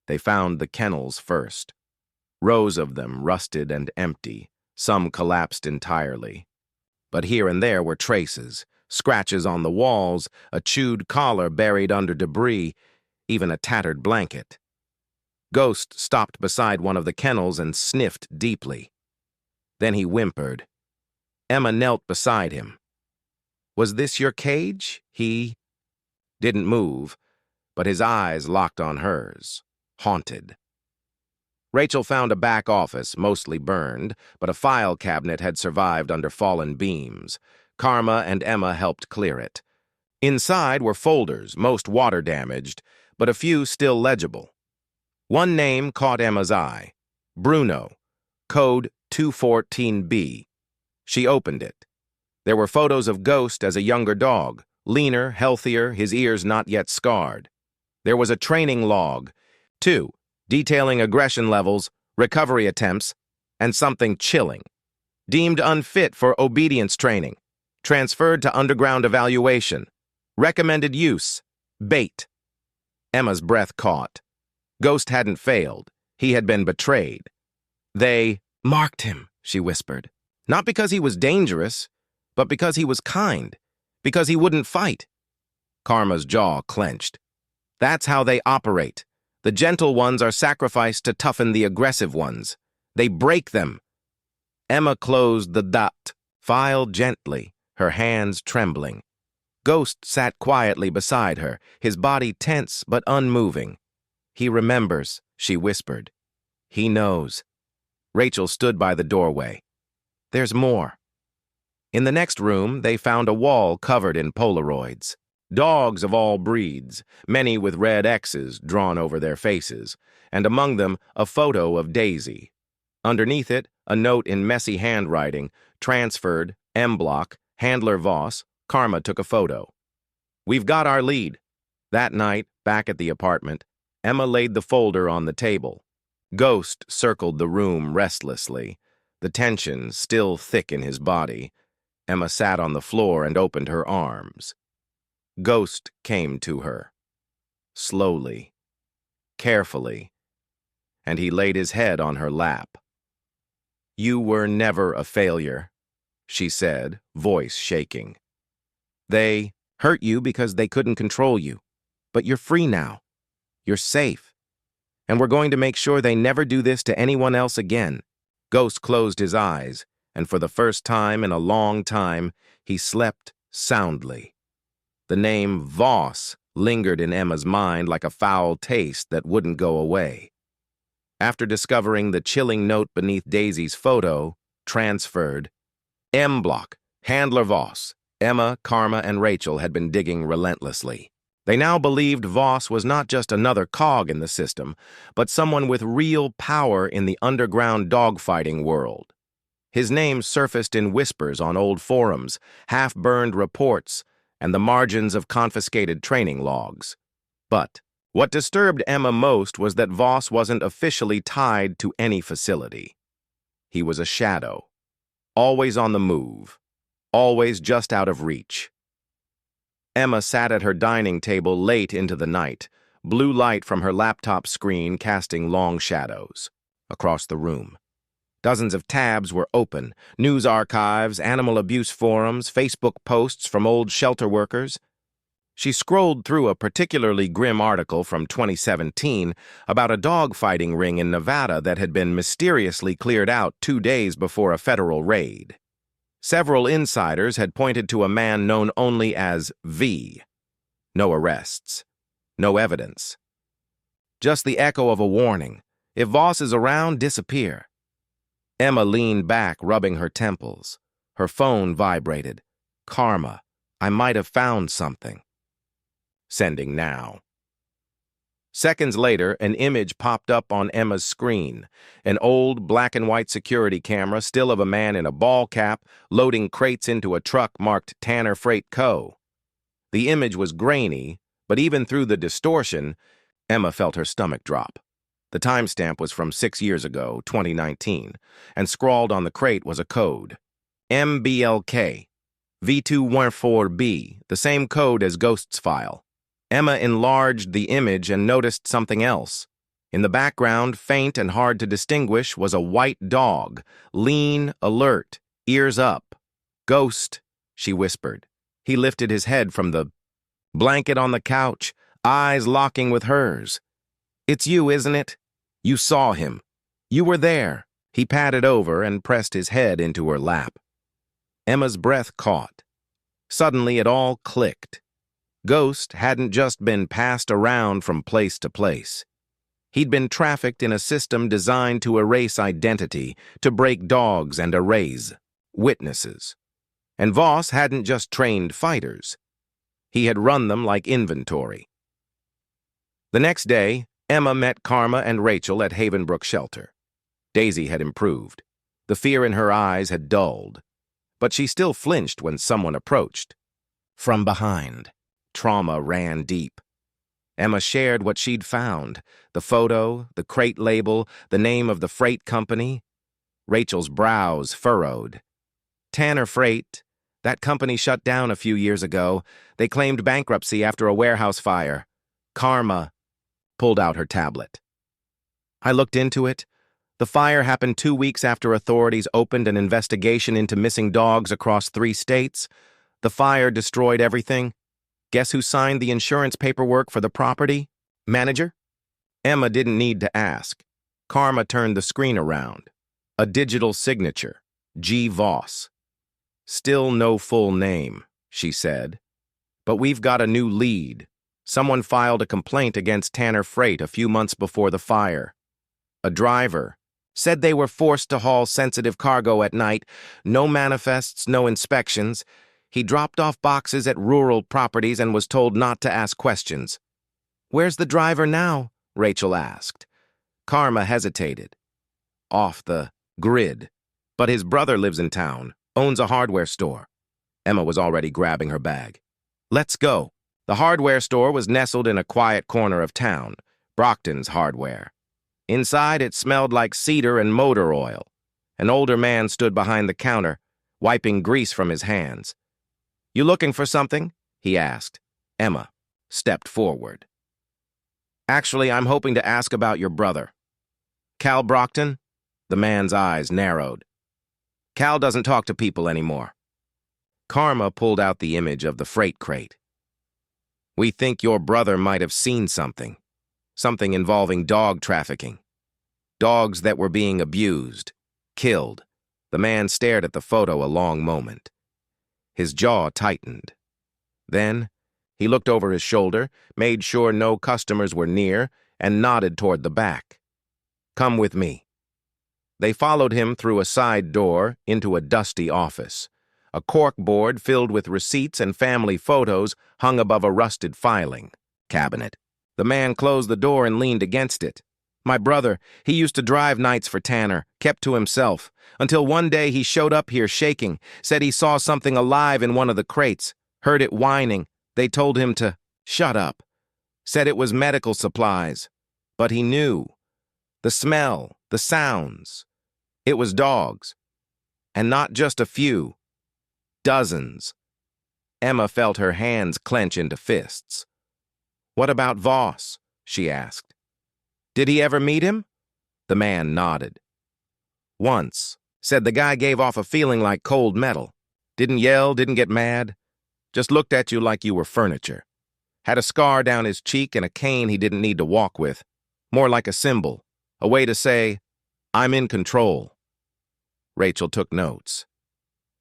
They found the kennels first. Rows of them rusted and empty, some collapsed entirely. But here and there were traces, scratches on the walls, a chewed collar buried under debris, even a tattered blanket. Ghost stopped beside one of the kennels and sniffed deeply. Then he whimpered. Emma knelt beside him. "Was this your cage?" He didn't move, but his eyes locked on hers, haunted. Rachel found a back office, mostly burned, but a file cabinet had survived under fallen beams. Karma and Emma helped clear it. Inside were folders, most water-damaged, but a few still legible. One name caught Emma's eye. Bruno, code 214B. She opened it. There were photos of Ghost as a younger dog, leaner, healthier, his ears not yet scarred. There was a training log, 2, detailing aggression levels, recovery attempts, and something chilling. Deemed unfit for obedience training. Transferred to underground evaluation. Recommended use. Bait. Emma's breath caught. Ghost hadn't failed. He had been betrayed. They marked him, she whispered. Not because he was dangerous, but because he was kind. Because he wouldn't fight. Karma's jaw clenched. That's how they operate. The gentle ones are sacrificed to toughen the aggressive ones. They break them. Emma closed the dot, file gently, her hands trembling. Ghost sat quietly beside her, his body tense but unmoving. He remembers, she whispered. He knows. Rachel stood by the doorway. There's more. In the next room, they found a wall covered in Polaroids. Dogs of all breeds, many with red X's drawn over their faces, and among them a photo of Daisy. Underneath it, a note in messy handwriting, transferred, M-block, handler Voss. Karma took a photo. We've got our lead. That night, back at the apartment, Emma laid the folder on the table. Ghost circled the room restlessly, the tension still thick in his body. Emma sat on the floor and opened her arms. Ghost came to her, slowly, carefully, and he laid his head on her lap. "You were never a failure," she said, voice shaking. "They hurt you because they couldn't control you, but you're free now. You're safe. And we're going to make sure they never do this to anyone else again." Ghost closed his eyes, and for the first time in a long time, he slept soundly. The name Voss lingered in Emma's mind like a foul taste that wouldn't go away. After discovering the chilling note beneath Daisy's photo, transferred, M-Block, Handler Voss, Emma, Karma, and Rachel had been digging relentlessly. They now believed Voss was not just another cog in the system, but someone with real power in the underground dogfighting world. His name surfaced in whispers on old forums, half-burned reports, and the margins of confiscated training logs. But what disturbed Emma most was that Voss wasn't officially tied to any facility. He was a shadow, always on the move, always just out of reach. Emma sat at her dining table late into the night, blue light from her laptop screen casting long shadows across the room. Dozens of tabs were open, news archives, animal abuse forums, Facebook posts from old shelter workers. She scrolled through a particularly grim article from 2017 about a dogfighting ring in Nevada that had been mysteriously cleared out 2 days before a federal raid. Several insiders had pointed to a man known only as V. No arrests. No evidence. Just the echo of a warning. If Voss is around, disappear. Emma leaned back, rubbing her temples. Her phone vibrated. Karma, I might have found something. Sending now. Seconds later, an image popped up on Emma's screen, an old black-and-white security camera still of a man in a ball cap loading crates into a truck marked Tanner Freight Co. The image was grainy, but even through the distortion, Emma felt her stomach drop. The timestamp was from 6 years ago, 2019, and scrawled on the crate was a code. MBLK, V214B, the same code as Ghost's file. Emma enlarged the image and noticed something else. In the background, faint and hard to distinguish, was a white dog, lean, alert, ears up. "Ghost," she whispered. He lifted his head from the blanket on the couch, eyes locking with hers. "It's you, isn't it? You saw him. You were there." He patted over and pressed his head into her lap. Emma's breath caught. Suddenly it all clicked. Ghost hadn't just been passed around from place to place. He'd been trafficked in a system designed to erase identity, to break dogs and erase witnesses. And Voss hadn't just trained fighters. He had run them like inventory. The next day, Emma met Karma and Rachel at Havenbrook Shelter. Daisy had improved. The fear in her eyes had dulled. But she still flinched when someone approached. From behind. Trauma ran deep. Emma shared what she'd found, the photo, the crate label, the name of the freight company. Rachel's brows furrowed. Tanner Freight, that company shut down a few years ago. They claimed bankruptcy after a warehouse fire. Karma pulled out her tablet. I looked into it. The fire happened 2 weeks after authorities opened an investigation into missing dogs across 3 states. The fire destroyed everything. Guess who signed the insurance paperwork for the property? Manager? Emma didn't need to ask. Karma turned the screen around. A digital signature. G. Voss. Still no full name, she said. But we've got a new lead. Someone filed a complaint against Tanner Freight a few months before the fire. A driver said they were forced to haul sensitive cargo at night. No manifests, no inspections. He dropped off boxes at rural properties and was told not to ask questions. Where's the driver now? Rachel asked. Karma hesitated. Off the grid. But his brother lives in town, owns a hardware store. Emma was already grabbing her bag. Let's go. The hardware store was nestled in a quiet corner of town. Brockton's hardware. Inside, it smelled like cedar and motor oil. An older man stood behind the counter, wiping grease from his hands. "You looking for something?" he asked. Emma stepped forward. "Actually, I'm hoping to ask about your brother." "Cal Brockton?" The man's eyes narrowed. "Cal doesn't talk to people anymore." Karma pulled out the image of the freight crate. "We think your brother might have seen something. Something involving dog trafficking. Dogs that were being abused, killed." The man stared at the photo a long moment. His jaw tightened. Then, he looked over his shoulder, made sure no customers were near, and nodded toward the back. "Come with me." They followed him through a side door into a dusty office. A cork board filled with receipts and family photos hung above a rusted filing cabinet. The man closed the door and leaned against it. "My brother, he used to drive nights for Tanner, kept to himself, until one day he showed up here shaking, said he saw something alive in one of the crates, heard it whining. They told him to shut up. Said it was medical supplies. But he knew. The smell, the sounds. It was dogs. And not just a few. Dozens." Emma felt her hands clench into fists. "What about Voss?" she asked. "Did he ever meet him?" The man nodded. "Once. Said the guy gave off a feeling like cold metal. Didn't yell, didn't get mad. Just looked at you like you were furniture. Had a scar down his cheek and a cane he didn't need to walk with. More like a symbol, a way to say, 'I'm in control.'" Rachel took notes.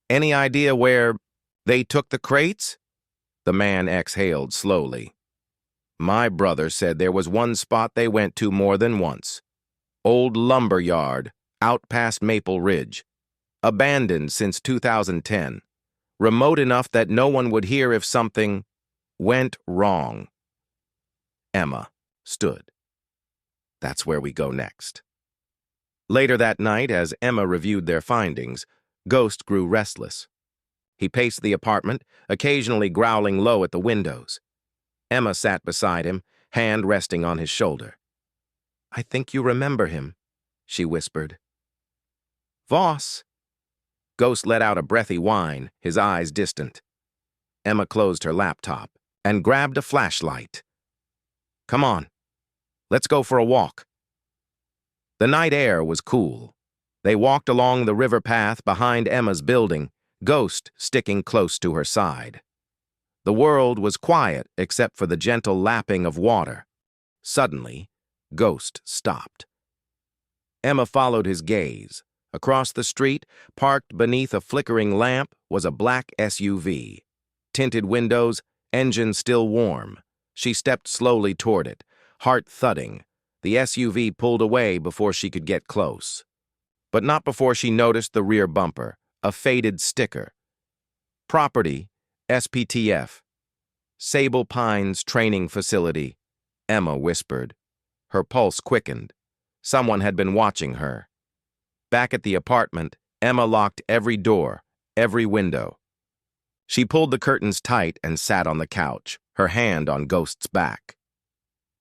"Any idea where they took the crates?" The man exhaled slowly. "My brother said there was one spot they went to more than once. Old lumber yard, out past Maple Ridge. Abandoned since 2010. Remote enough that no one would hear if something went wrong." Emma stood. That's where we go next. Later that night, as Emma reviewed their findings, Ghost grew restless. He paced the apartment, occasionally growling low at the windows. Emma sat beside him, hand resting on his shoulder. "I think you remember him," she whispered. "Voss." Ghost let out a breathy whine, his eyes distant. Emma closed her laptop and grabbed a flashlight. "Come on, let's go for a walk." The night air was cool. They walked along the river path behind Emma's building, Ghost sticking close to her side. The world was quiet except for the gentle lapping of water. Suddenly, Ghost stopped. Emma followed his gaze. Across the street, parked beneath a flickering lamp, was a black SUV. Tinted windows, engine still warm. She stepped slowly toward it, heart thudding. The SUV pulled away before she could get close. But not before she noticed the rear bumper, a faded sticker. "Property, SPTF. Sable Pines Training Facility," Emma whispered. Her pulse quickened. Someone had been watching her. Back at the apartment, Emma locked every door, every window. She pulled the curtains tight and sat on the couch, her hand on Ghost's back.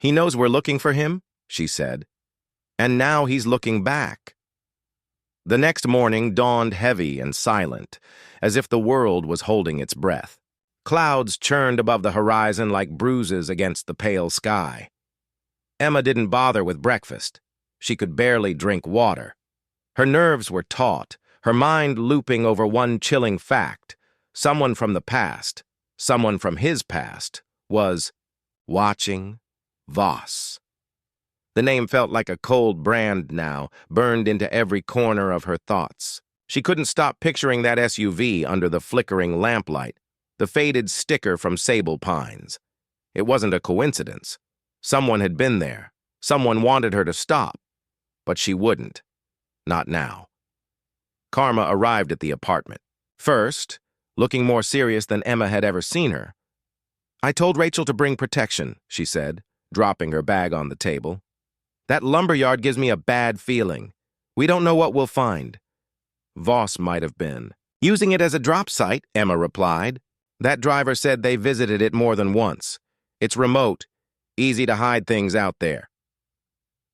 "He knows we're looking for him," she said. "And now he's looking back." The next morning dawned heavy and silent, as if the world was holding its breath. Clouds churned above the horizon like bruises against the pale sky. Emma didn't bother with breakfast. She could barely drink water. Her nerves were taut, her mind looping over one chilling fact. Someone from the past, someone from his past, was watching Voss. The name felt like a cold brand now, burned into every corner of her thoughts. She couldn't stop picturing that SUV under the flickering lamplight, the faded sticker from Sable Pines. It wasn't a coincidence. Someone had been there. Someone wanted her to stop. But she wouldn't. Not now. Karma arrived at the apartment. First, looking more serious than Emma had ever seen her. "I told Rachel to bring protection," she said, dropping her bag on the table. "That lumberyard gives me a bad feeling. We don't know what we'll find." Voss might have been. "Using it as a drop site," Emma replied. "That driver said they visited it more than once. It's remote. Easy to hide things out there."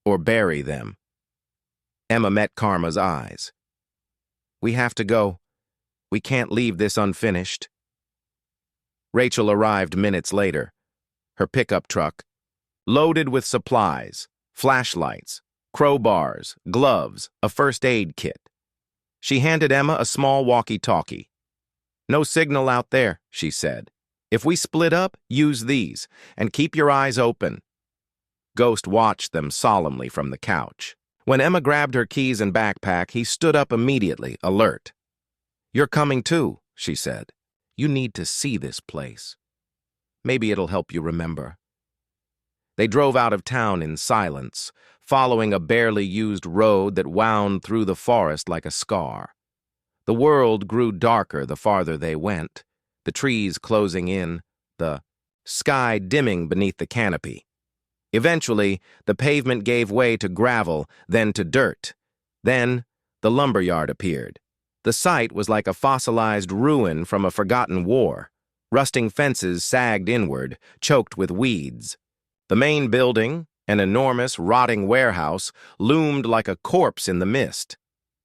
or bury them. Emma met Karma's eyes. We have to go. We can't leave this unfinished. Rachel arrived minutes later, her pickup truck, loaded with supplies, flashlights, crowbars, gloves, a first aid kit. She handed Emma a small walkie-talkie. No signal out there, she said. If we split up, use these, and keep your eyes open. Ghost watched them solemnly from the couch. When Emma grabbed her keys and backpack, he stood up immediately, alert. You're coming too, she said. You need to see this place. Maybe it'll help you remember. They drove out of town in silence, following a barely used road that wound through the forest like a scar. The world grew darker the farther they went, the trees closing in, the sky dimming beneath the canopy. Eventually, the pavement gave way to gravel, then to dirt. Then, the lumberyard appeared. The site was like a fossilized ruin from a forgotten war. Rusting fences sagged inward, choked with weeds. The main building, an enormous, rotting warehouse, loomed like a corpse in the mist.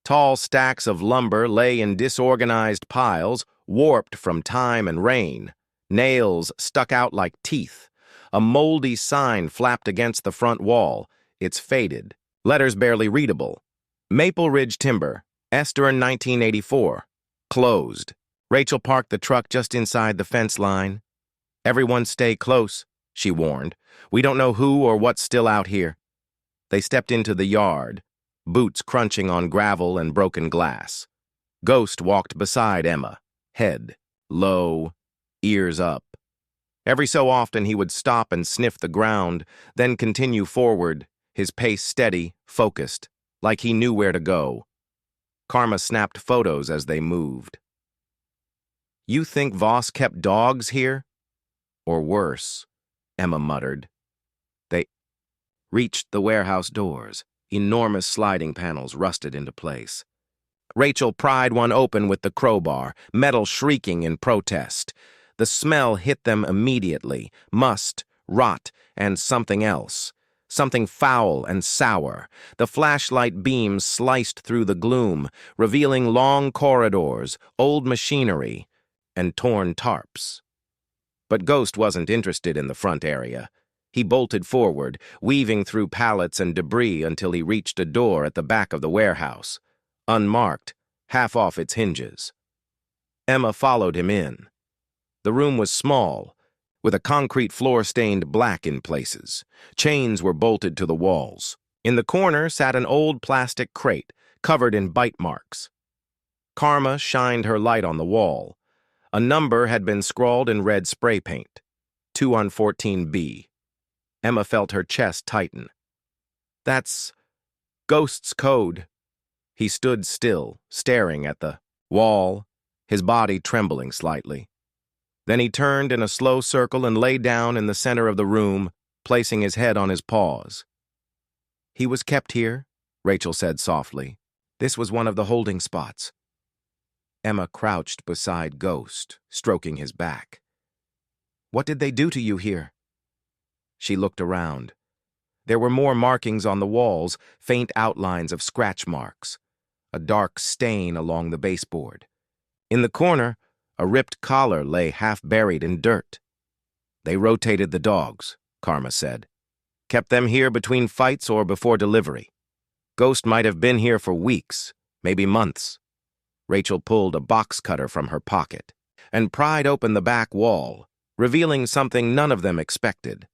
Tall stacks of lumber lay in disorganized piles, warped from time and rain. Nails stuck out like teeth. A moldy sign flapped against the front wall. It's faded. Letters barely readable. Maple Ridge Timber, Eastern 1984. Closed. Rachel parked the truck just inside the fence line. Everyone stay close, she warned. We don't know who or what's still out here. They stepped into the yard, boots crunching on gravel and broken glass. Ghost walked beside Emma, head low, ears up. Every so often he would stop and sniff the ground, then continue forward, his pace steady, focused, like he knew where to go. Karma snapped photos as they moved. You think Voss kept dogs here? Or worse, Emma muttered. They reached the warehouse doors, enormous sliding panels rusted into place. Rachel pried one open with the crowbar, metal shrieking in protest. The smell hit them immediately, must, rot, and something else. Something foul and sour. The flashlight beams sliced through the gloom, revealing long corridors, old machinery, and torn tarps. But Ghost wasn't interested in the front area. He bolted forward, weaving through pallets and debris until he reached a door at the back of the warehouse, unmarked, half off its hinges. Emma followed him in. The room was small, with a concrete floor stained black in places. Chains were bolted to the walls. In the corner sat an old plastic crate, covered in bite marks. Karma shined her light on the wall. A number had been scrawled in red spray paint. 214B. Emma felt her chest tighten. That's Ghost's code. He stood still, staring at the wall, his body trembling slightly. Then he turned in a slow circle and lay down in the center of the room, placing his head on his paws. He was kept here, Rachel said softly. This was one of the holding spots. Emma crouched beside Ghost, stroking his back. What did they do to you here? She looked around. There were more markings on the walls, faint outlines of scratch marks. A dark stain along the baseboard. In the corner, a ripped collar lay half buried in dirt. They rotated the dogs, Karma said. Kept them here between fights or before delivery. Ghost might have been here for weeks, maybe months. Rachel pulled a box cutter from her pocket and pried open the back wall, revealing something none of them expected.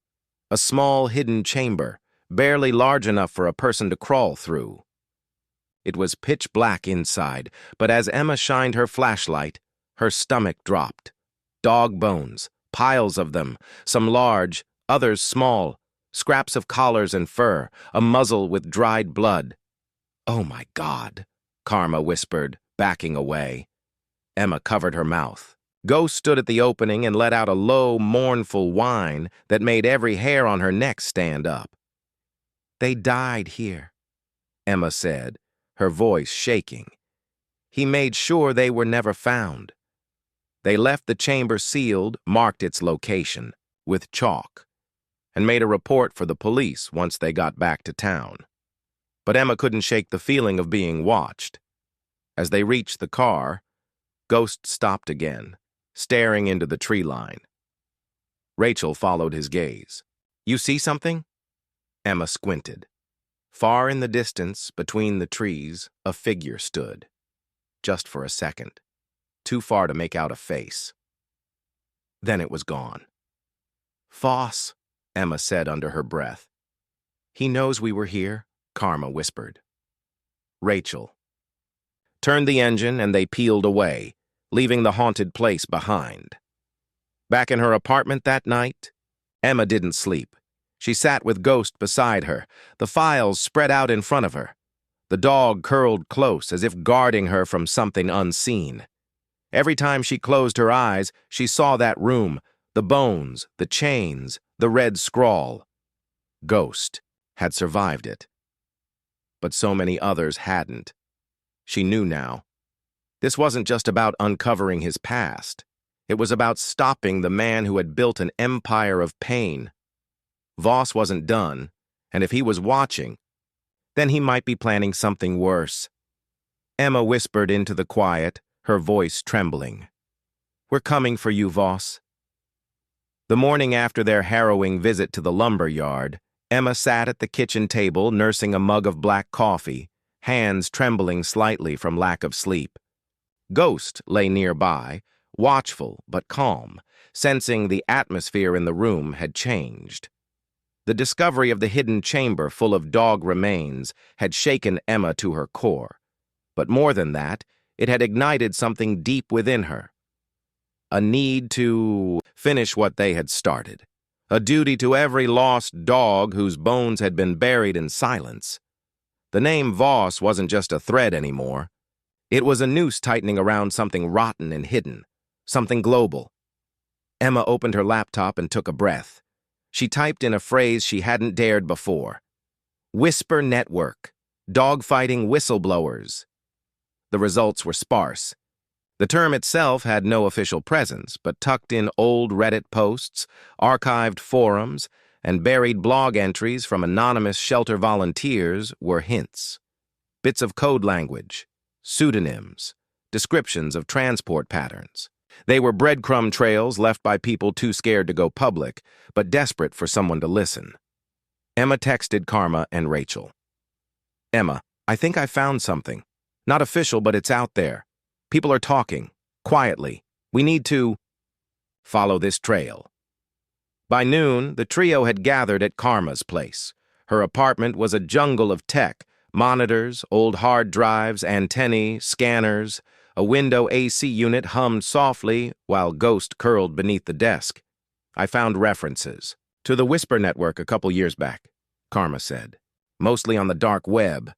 A small hidden chamber, barely large enough for a person to crawl through. It was pitch black inside, but as Emma shined her flashlight, her stomach dropped. Dog bones, piles of them, some large, others small, scraps of collars and fur, a muzzle with dried blood. Oh my God, Karma whispered, backing away. Emma covered her mouth. Ghost stood at the opening and let out a low, mournful whine that made every hair on her neck stand up. They died here, Emma said, her voice shaking. He made sure they were never found. They left the chamber sealed, marked its location, with chalk. and made a report for the police once they got back to town. But Emma couldn't shake the feeling of being watched. As they reached the car, Ghost stopped again, staring into the tree line. Rachel followed his gaze. "You see something?" Emma squinted. Far in the distance, between the trees, a figure stood. Just for a second. Too far to make out a face. Then it was gone. "Voss," Emma said under her breath. "He knows we were here," Karma whispered. Rachel turned the engine and they peeled away, leaving the haunted place behind. Back in her apartment that night, Emma didn't sleep. She sat with Ghost beside her, the files spread out in front of her. The dog curled close, as if guarding her from something unseen. Every time she closed her eyes, she saw that room, the bones, the chains, the red scrawl. Ghost had survived it. But so many others hadn't. She knew now. This wasn't just about uncovering his past. It was about stopping the man who had built an empire of pain. Voss wasn't done, and if he was watching, then he might be planning something worse. Emma whispered into the quiet, her voice trembling. "We're coming for you, Voss." The morning after their harrowing visit to the lumber yard, Emma sat at the kitchen table nursing a mug of black coffee, hands trembling slightly from lack of sleep. Ghost lay nearby, watchful but calm, sensing the atmosphere in the room had changed. The discovery of the hidden chamber full of dog remains had shaken Emma to her core. But more than that, it had ignited something deep within her. A need to finish what they had started. A duty to every lost dog whose bones had been buried in silence. The name Voss wasn't just a thread anymore. It was a noose tightening around something rotten and hidden, something global. Emma opened her laptop and took a breath. She typed in a phrase she hadn't dared before. Whisper Network. Dogfighting whistleblowers. The results were sparse. The term itself had no official presence, but tucked in old Reddit posts, archived forums, and buried blog entries from anonymous shelter volunteers were hints. Bits of code language, pseudonyms, descriptions of transport patterns. They were breadcrumb trails left by people too scared to go public, but desperate for someone to listen. Emma texted Karma and Rachel. "Emma, I think I found something. Not official, but it's out there. People are talking, quietly. We need to follow this trail." By noon, the trio had gathered at Karma's place. Her apartment was a jungle of tech, monitors, old hard drives, antennae, scanners. A window AC unit hummed softly while Ghost curled beneath the desk. "I found references to the Whisper Network a couple years back," Karma said. "Mostly on the dark web.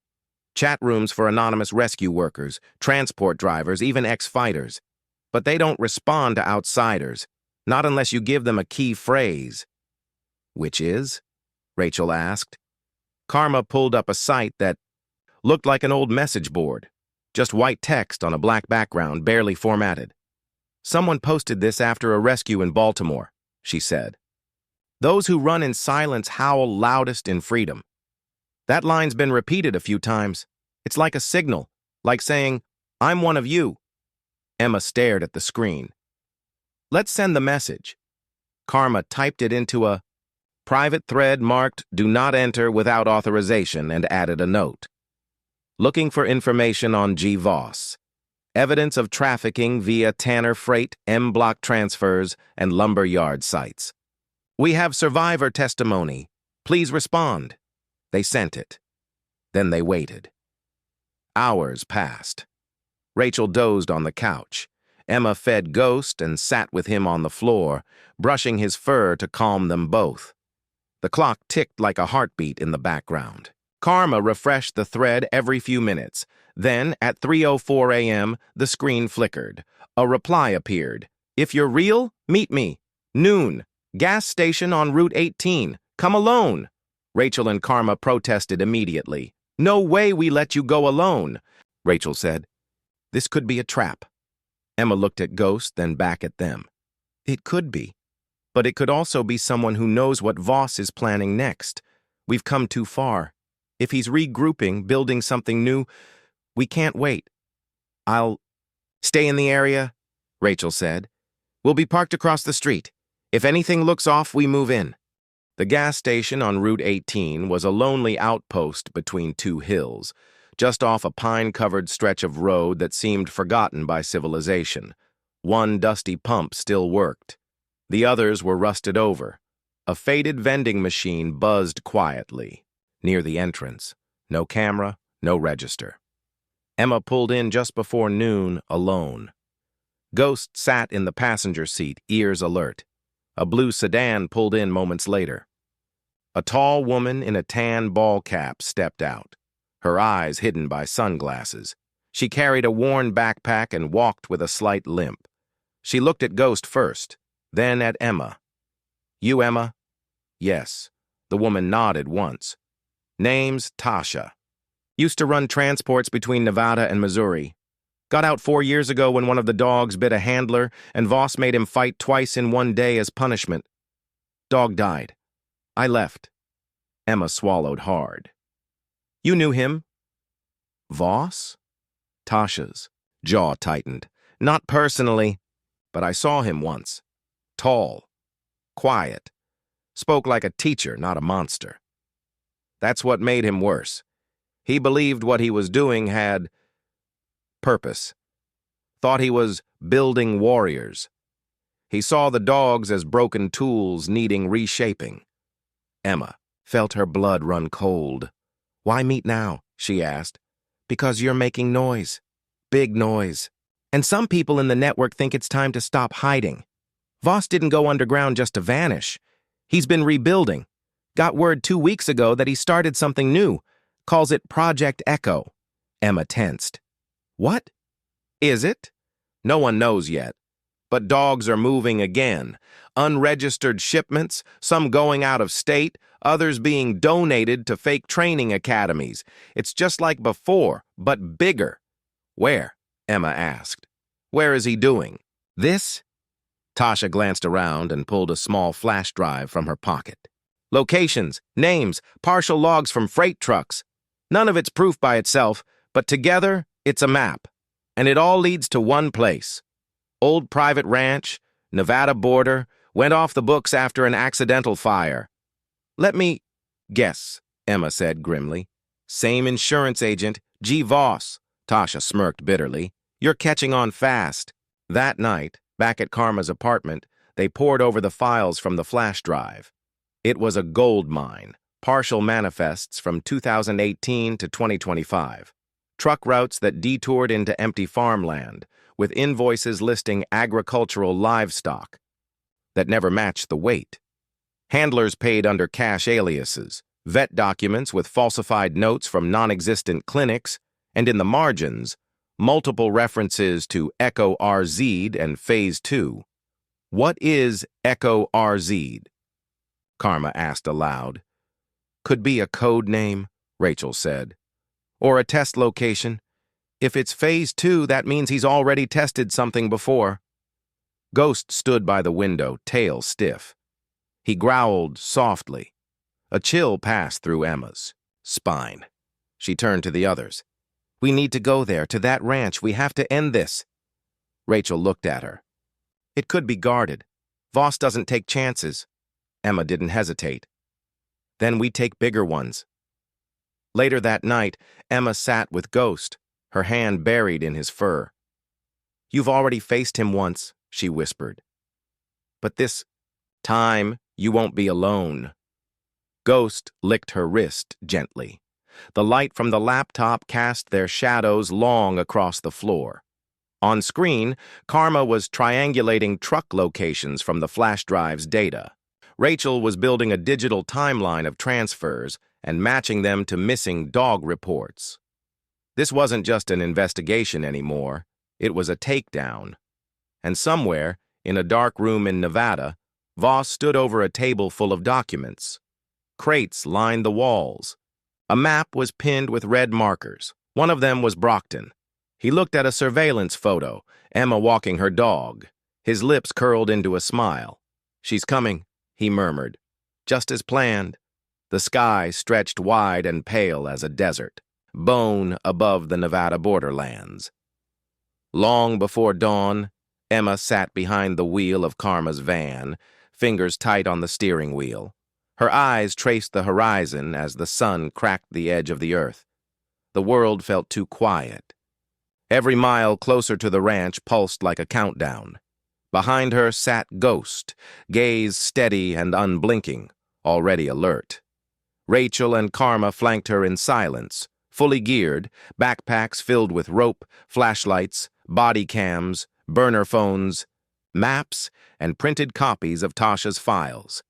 Chat rooms for anonymous rescue workers, transport drivers, even ex-fighters. But they don't respond to outsiders, not unless you give them a key phrase." "Which is?" Rachel asked. Karma pulled up a site that looked like an old message board. Just white text on a black background, barely formatted. "Someone posted this after a rescue in Baltimore," she said. "Those who run in silence howl loudest in freedom." That line's been repeated a few times. It's like a signal, like saying, "I'm one of you." Emma stared at the screen. "Let's send the message." Karma typed it into a private thread marked "Do not enter without authorization" and added a note. "Looking for information on G. Voss. Evidence of trafficking via Tanner Freight, M-block transfers, and lumber yard sites. We have survivor testimony. Please respond." They sent it. Then they waited. Hours passed. Rachel dozed on the couch. Emma fed Ghost and sat with him on the floor, brushing his fur to calm them both. The clock ticked like a heartbeat in the background. Karma refreshed the thread every few minutes. Then, at 3:04 a.m., the screen flickered. A reply appeared. "If you're real, meet me. Noon. Gas station on Route 18. Come alone." Rachel and Karma protested immediately. "No way we let you go alone," Rachel said. "This could be a trap." Emma looked at Ghost, then back at them. "It could be." But it could also be someone who knows what Voss is planning next. We've come too far. If he's regrouping, building something new, we can't wait. I'll stay in the area, Rachel said. We'll be parked across the street. If anything looks off, we move in. The gas station on Route 18 was a lonely outpost between two hills, just off a pine-covered stretch of road that seemed forgotten by civilization. One dusty pump still worked. The others were rusted over. A faded vending machine buzzed quietly. Near the entrance, no camera, no register. Emma pulled in just before noon, alone. Ghost sat in the passenger seat, ears alert. A blue sedan pulled in moments later. A tall woman in a tan ball cap stepped out, her eyes hidden by sunglasses. She carried a worn backpack and walked with a slight limp. She looked at Ghost first, then at Emma. You, Emma? Yes. The woman nodded once. Name's Tasha. Used to run transports between Nevada and Missouri. Got out 4 years ago when one of the dogs bit a handler and Voss made him fight twice in one day as punishment. Dog died. I left. Emma swallowed hard. You knew him? Voss? Tasha's jaw tightened. Not personally, but I saw him once. Tall. Quiet. Spoke like a teacher, not a monster. That's what made him worse. He believed what he was doing had purpose. Thought he was building warriors. He saw the dogs as broken tools needing reshaping. Emma felt her blood run cold. Why meet now? She asked. Because you're making noise. Big noise. And some people in the network think it's time to stop hiding. Voss didn't go underground just to vanish. He's been rebuilding. Got word 2 weeks ago that he started something new. Calls it Project Echo. Emma tensed. What? Is it? No one knows yet. But dogs are moving again. Unregistered shipments, some going out of state, others being donated to fake training academies. It's just like before, but bigger. Where? Emma asked. Where is he doing? This? Tasha glanced around and pulled a small flash drive from her pocket. Locations, names, partial logs from freight trucks. None of it's proof by itself, but together, it's a map. And it all leads to one place. Old private ranch, Nevada border, went off the books after an accidental fire. Let me guess, Emma said grimly. Same insurance agent, G. Voss. Tasha smirked bitterly. You're catching on fast. That night, back at Karma's apartment, they pored over the files from the flash drive. It was a gold mine, partial manifests from 2018 to 2025. Truck routes that detoured into empty farmland, with invoices listing agricultural livestock that never matched the weight. Handlers paid under cash aliases, vet documents with falsified notes from non-existent clinics, and in the margins, multiple references to Echo RZ and Phase 2. What is Echo RZ? Karma asked aloud. Could be a code name, Rachel said. Or a test location. If it's Phase 2, that means he's already tested something before. Ghost stood by the window, tail stiff. He growled softly. A chill passed through Emma's spine. She turned to the others. We need to go there, to that ranch. We have to end this. Rachel looked at her. It could be guarded. Voss doesn't take chances. Emma didn't hesitate. Then we take bigger ones. Later that night, Emma sat with Ghost, her hand buried in his fur. You've already faced him once, she whispered. But this time, you won't be alone. Ghost licked her wrist gently. The light from the laptop cast their shadows long across the floor. On screen, Karma was triangulating truck locations from the flash drive's data. Rachel was building a digital timeline of transfers and matching them to missing dog reports. This wasn't just an investigation anymore. It was a takedown. And somewhere, in a dark room in Nevada, Voss stood over a table full of documents. Crates lined the walls. A map was pinned with red markers. One of them was Brockton. He looked at a surveillance photo, Emma walking her dog. His lips curled into a smile. "She's coming," he murmured. Just as planned. The sky stretched wide and pale as a desert, bone above the Nevada borderlands. Long before dawn, Emma sat behind the wheel of Karma's van, fingers tight on the steering wheel. Her eyes traced the horizon as the sun cracked the edge of the earth. The world felt too quiet. Every mile closer to the ranch pulsed like a countdown. Behind her sat Ghost, gaze steady and unblinking, already alert. Rachel and Karma flanked her in silence, fully geared, backpacks filled with rope, flashlights, body cams, burner phones, maps, and printed copies of Tasha's files.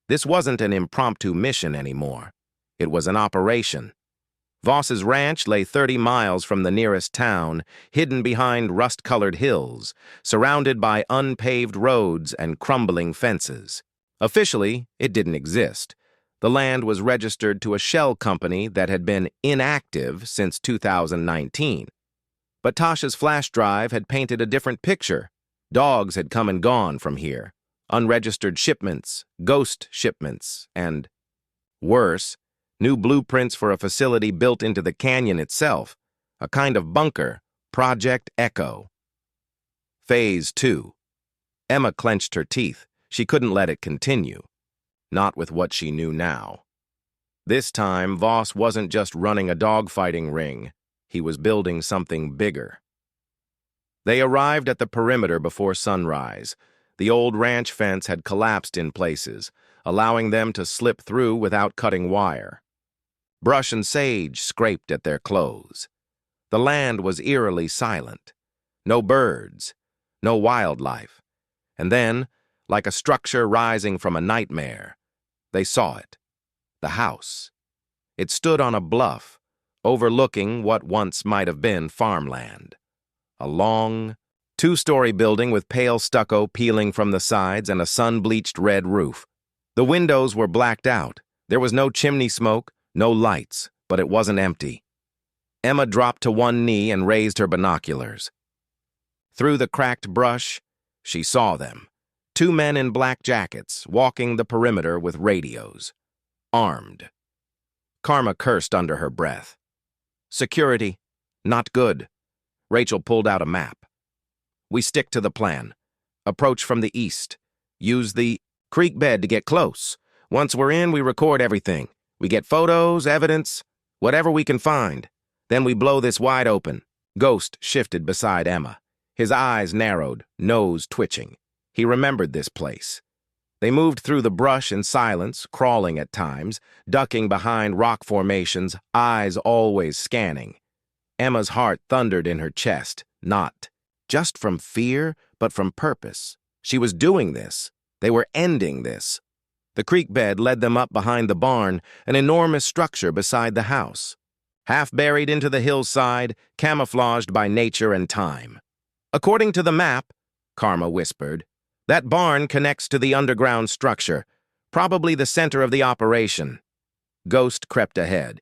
This wasn't an impromptu mission anymore. It was an operation. Voss's ranch lay 30 miles from the nearest town, hidden behind rust-colored hills, surrounded by unpaved roads and crumbling fences. Officially, it didn't exist. The land was registered to a shell company that had been inactive since 2019. But Tasha's flash drive had painted a different picture. Dogs had come and gone from here. Unregistered shipments, ghost shipments, and, worse, new blueprints for a facility built into the canyon itself, a kind of bunker, Project Echo. Phase 2. Emma clenched her teeth. She couldn't let it continue. Not with what she knew now. This time, Voss wasn't just running a dogfighting ring. He was building something bigger. They arrived at the perimeter before sunrise. The old ranch fence had collapsed in places, allowing them to slip through without cutting wire. Brush and sage scraped at their clothes. The land was eerily silent. No birds, no wildlife. And then, like a structure rising from a nightmare, they saw it. The house. It stood on a bluff, overlooking what once might have been farmland. A long, two-story building with pale stucco peeling from the sides and a sun-bleached red roof. The windows were blacked out. There was no chimney smoke, no lights, but it wasn't empty. Emma dropped to one knee and raised her binoculars. Through the cracked brush, she saw them. 2 men in black jackets, walking the perimeter with radios. Armed. Karma cursed under her breath. Security. Not good. Rachel pulled out a map. We stick to the plan. Approach from the east. Use the creek bed to get close. Once we're in, we record everything. We get photos, evidence, whatever we can find. Then we blow this wide open. Ghost shifted beside Emma. His eyes narrowed, nose twitching. He remembered this place. They moved through the brush in silence, crawling at times, ducking behind rock formations, eyes always scanning. Emma's heart thundered in her chest, not just from fear, but from purpose. She was doing this. They were ending this. The creek bed led them up behind the barn, an enormous structure beside the house. Half buried into the hillside, camouflaged by nature and time. According to the map, Karma whispered, that barn connects to the underground structure, probably the center of the operation. Ghost crept ahead.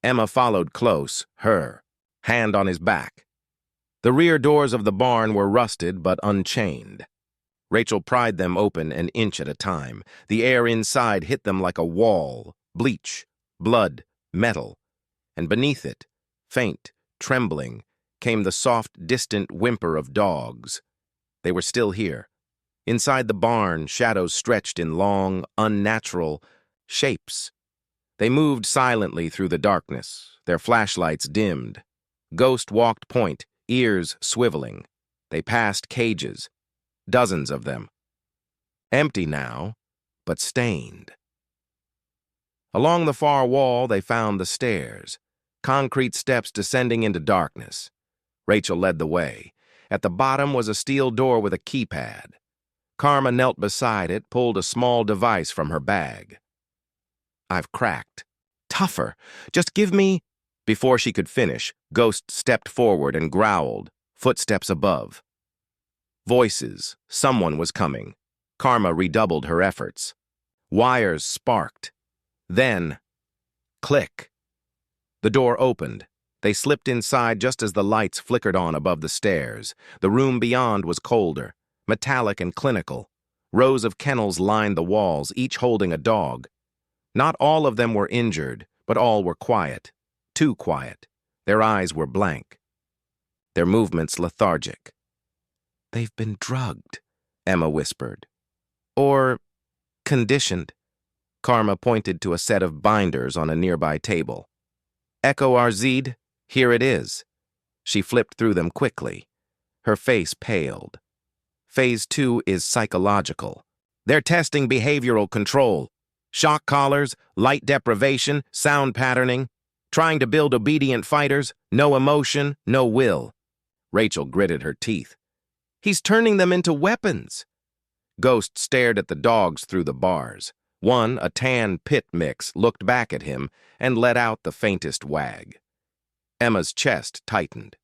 Emma followed close, her hand on his back. The rear doors of the barn were rusted but unchained. Rachel pried them open an inch at a time. The air inside hit them like a wall, bleach, blood, metal. And beneath it, faint, trembling, came the soft, distant whimper of dogs. They were still here. Inside the barn, shadows stretched in long, unnatural shapes. They moved silently through the darkness, their flashlights dimmed. Ghost walked point, ears swiveling. They passed cages, dozens of them. Empty now, but stained. Along the far wall, they found the stairs, concrete steps descending into darkness. Rachel led the way. At the bottom was a steel door with a keypad. Karma knelt beside it, pulled a small device from her bag. I've cracked. Tougher. Just give me... Before she could finish, Ghost stepped forward and growled, footsteps above. Voices. Someone was coming. Karma redoubled her efforts. Wires sparked. Then, click. The door opened. They slipped inside just as the lights flickered on above the stairs. The room beyond was colder, metallic and clinical. Rows of kennels lined the walls, each holding a dog. Not all of them were injured, but all were quiet. Too quiet. Their eyes were blank. Their movements lethargic. "They've been drugged," Emma whispered. "Or conditioned." Karma pointed to a set of binders on a nearby table. "Echo RZ, here it is." She flipped through them quickly. Her face paled. Phase 2 is psychological. They're testing behavioral control. Shock collars, light deprivation, sound patterning. Trying to build obedient fighters, no emotion, no will. Rachel gritted her teeth. "He's turning them into weapons." Ghost stared at the dogs through the bars. One, a tan pit mix, looked back at him and let out the faintest wag. Emma's chest tightened.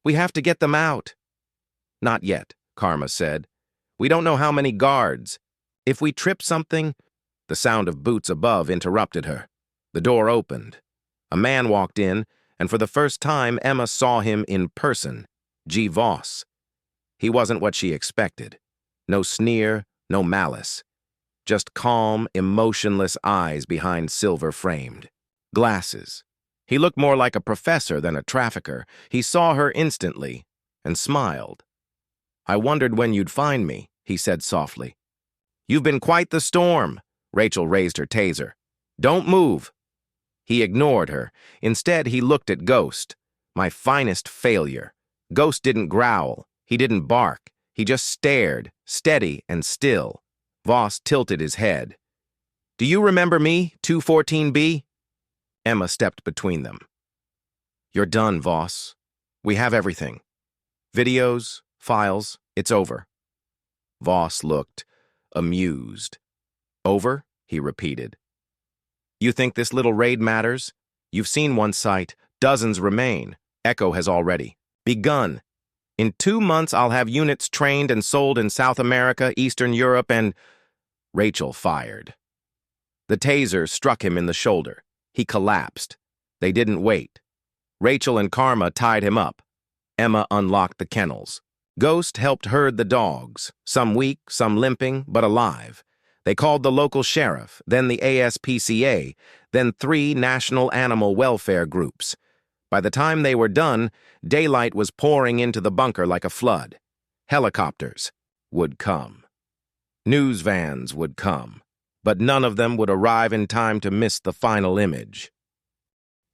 "We have to get them out." "Not yet," Karma said. "We don't know how many guards. If we trip something—" The sound of boots above interrupted her. The door opened. A man walked in, and for the first time Emma saw him in person, Voss. He wasn't what she expected. No sneer, no malice. Just calm, emotionless eyes behind silver-framed. Glasses. He looked more like a professor than a trafficker. He saw her instantly and smiled. "I wondered when you'd find me," he said softly. "You've been quite the storm." Rachel raised her taser. "Don't move." He ignored her. Instead, he looked at Ghost. My finest failure. Ghost didn't growl. He didn't bark. He just stared, steady and still. Voss tilted his head. "Do you remember me, 214B?" Emma stepped between them. "You're done, Voss. We have everything. Videos, files, it's over." Voss looked amused. "Over?" he repeated. "You think this little raid matters? You've seen one site. Dozens remain. Echo has already begun. In 2 months, I'll have units trained and sold in South America, Eastern Europe, and—" Rachel fired. The taser struck him in the shoulder. He collapsed. They didn't wait. Rachel and Karma tied him up. Emma unlocked the kennels. Ghost helped herd the dogs, some weak, some limping, but alive. They called the local sheriff, then the ASPCA, then 3 national animal welfare groups. By the time they were done, daylight was pouring into the bunker like a flood. Helicopters would come. News vans would come, but none of them would arrive in time to miss the final image.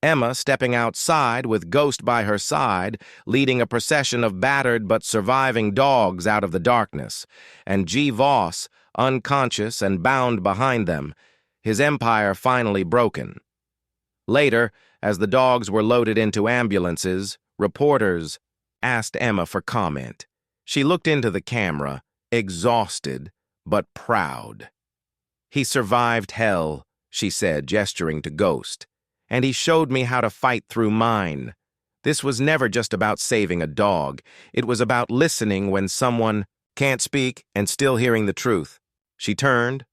Emma stepping outside with Ghost by her side, leading a procession of battered but surviving dogs out of the darkness, and Voss, unconscious and bound behind them, his empire finally broken. Later, as the dogs were loaded into ambulances, reporters asked Emma for comment. She looked into the camera, exhausted but proud. "He survived hell," she said, gesturing to Ghost, "and he showed me how to fight through mine. This was never just about saving a dog. It was about listening when someone can't speak and still hearing the truth." She turned,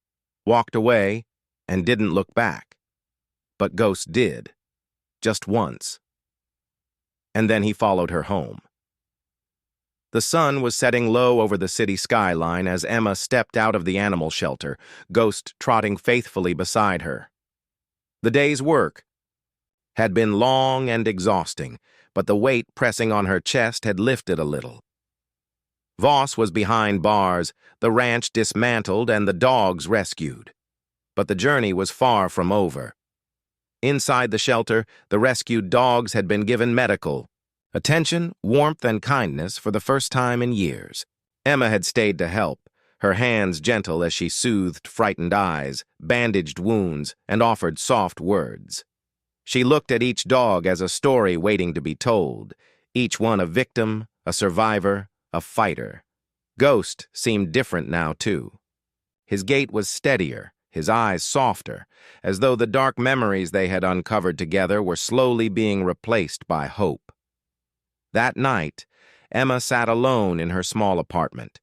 walked away, and didn't look back. But Ghost did. Just once. And then he followed her home. The sun was setting low over the city skyline as Emma stepped out of the animal shelter, Ghost trotting faithfully beside her. The day's work had been long and exhausting, but the weight pressing on her chest had lifted a little. Voss was behind bars, the ranch dismantled and the dogs rescued. But the journey was far from over. Inside the shelter, the rescued dogs had been given medical attention, warmth, and kindness for the first time in years. Emma had stayed to help, her hands gentle as she soothed frightened eyes, bandaged wounds, and offered soft words. She looked at each dog as a story waiting to be told, each one a victim, a survivor, a fighter. Ghost seemed different now, too. His gait was steadier, his eyes softer, as though the dark memories they had uncovered together were slowly being replaced by hope. That night, Emma sat alone in her small apartment,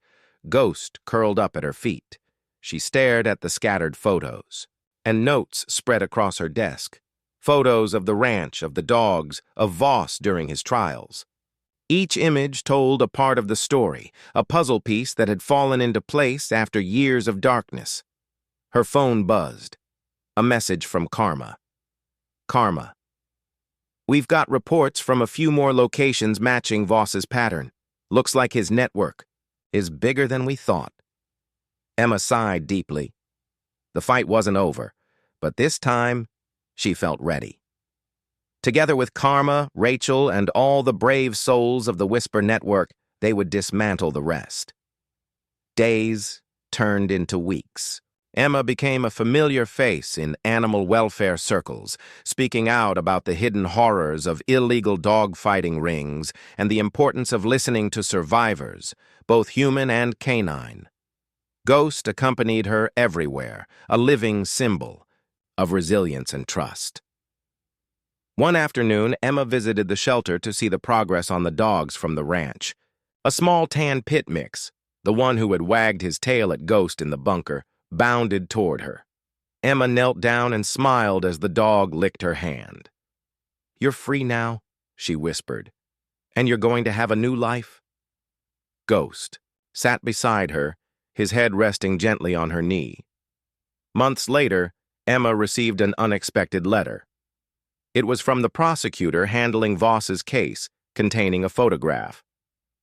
Ghost curled up at her feet. She stared at the scattered photos, and notes spread across her desk. Photos of the ranch, of the dogs, of Voss during his trials. Each image told a part of the story, a puzzle piece that had fallen into place after years of darkness. Her phone buzzed. A message from Karma. Karma. We've got reports from a few more locations matching Voss's pattern. Looks like his network is bigger than we thought. Emma sighed deeply. The fight wasn't over, but this time she felt ready. Together with Karma, Rachel, and all the brave souls of the Whisper Network, they would dismantle the rest. Days turned into weeks. Emma became a familiar face in animal welfare circles, speaking out about the hidden horrors of illegal dogfighting rings and the importance of listening to survivors, both human and canine. Ghost accompanied her everywhere, a living symbol of resilience and trust. One afternoon, Emma visited the shelter to see the progress on the dogs from the ranch. A small tan pit mix, the one who had wagged his tail at Ghost in the bunker, bounded toward her. Emma knelt down and smiled as the dog licked her hand. "You're free now," she whispered, "and you're going to have a new life." Ghost sat beside her, his head resting gently on her knee. Months later, Emma received an unexpected letter. It was from the prosecutor handling Voss's case, containing a photograph.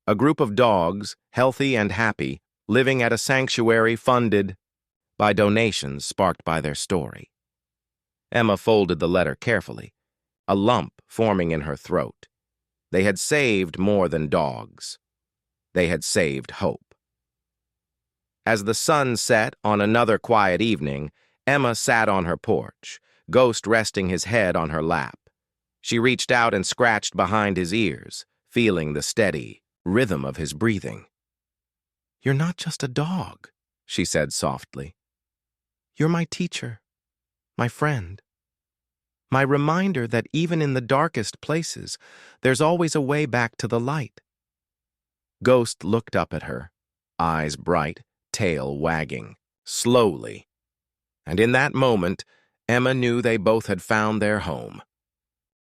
A group of dogs, healthy and happy, living at a sanctuary funded by donations sparked by their story. Emma folded the letter carefully, a lump forming in her throat. They had saved more than dogs. They had saved hope. As the sun set on another quiet evening, Emma sat on her porch, Ghost resting his head on her lap. She reached out and scratched behind his ears, feeling the steady rhythm of his breathing. "You're not just a dog," she said softly. "You're my teacher, my friend, my reminder that even in the darkest places, there's always a way back to the light." Ghost looked up at her, eyes bright, tail wagging, slowly. And in that moment, Emma knew they both had found their home.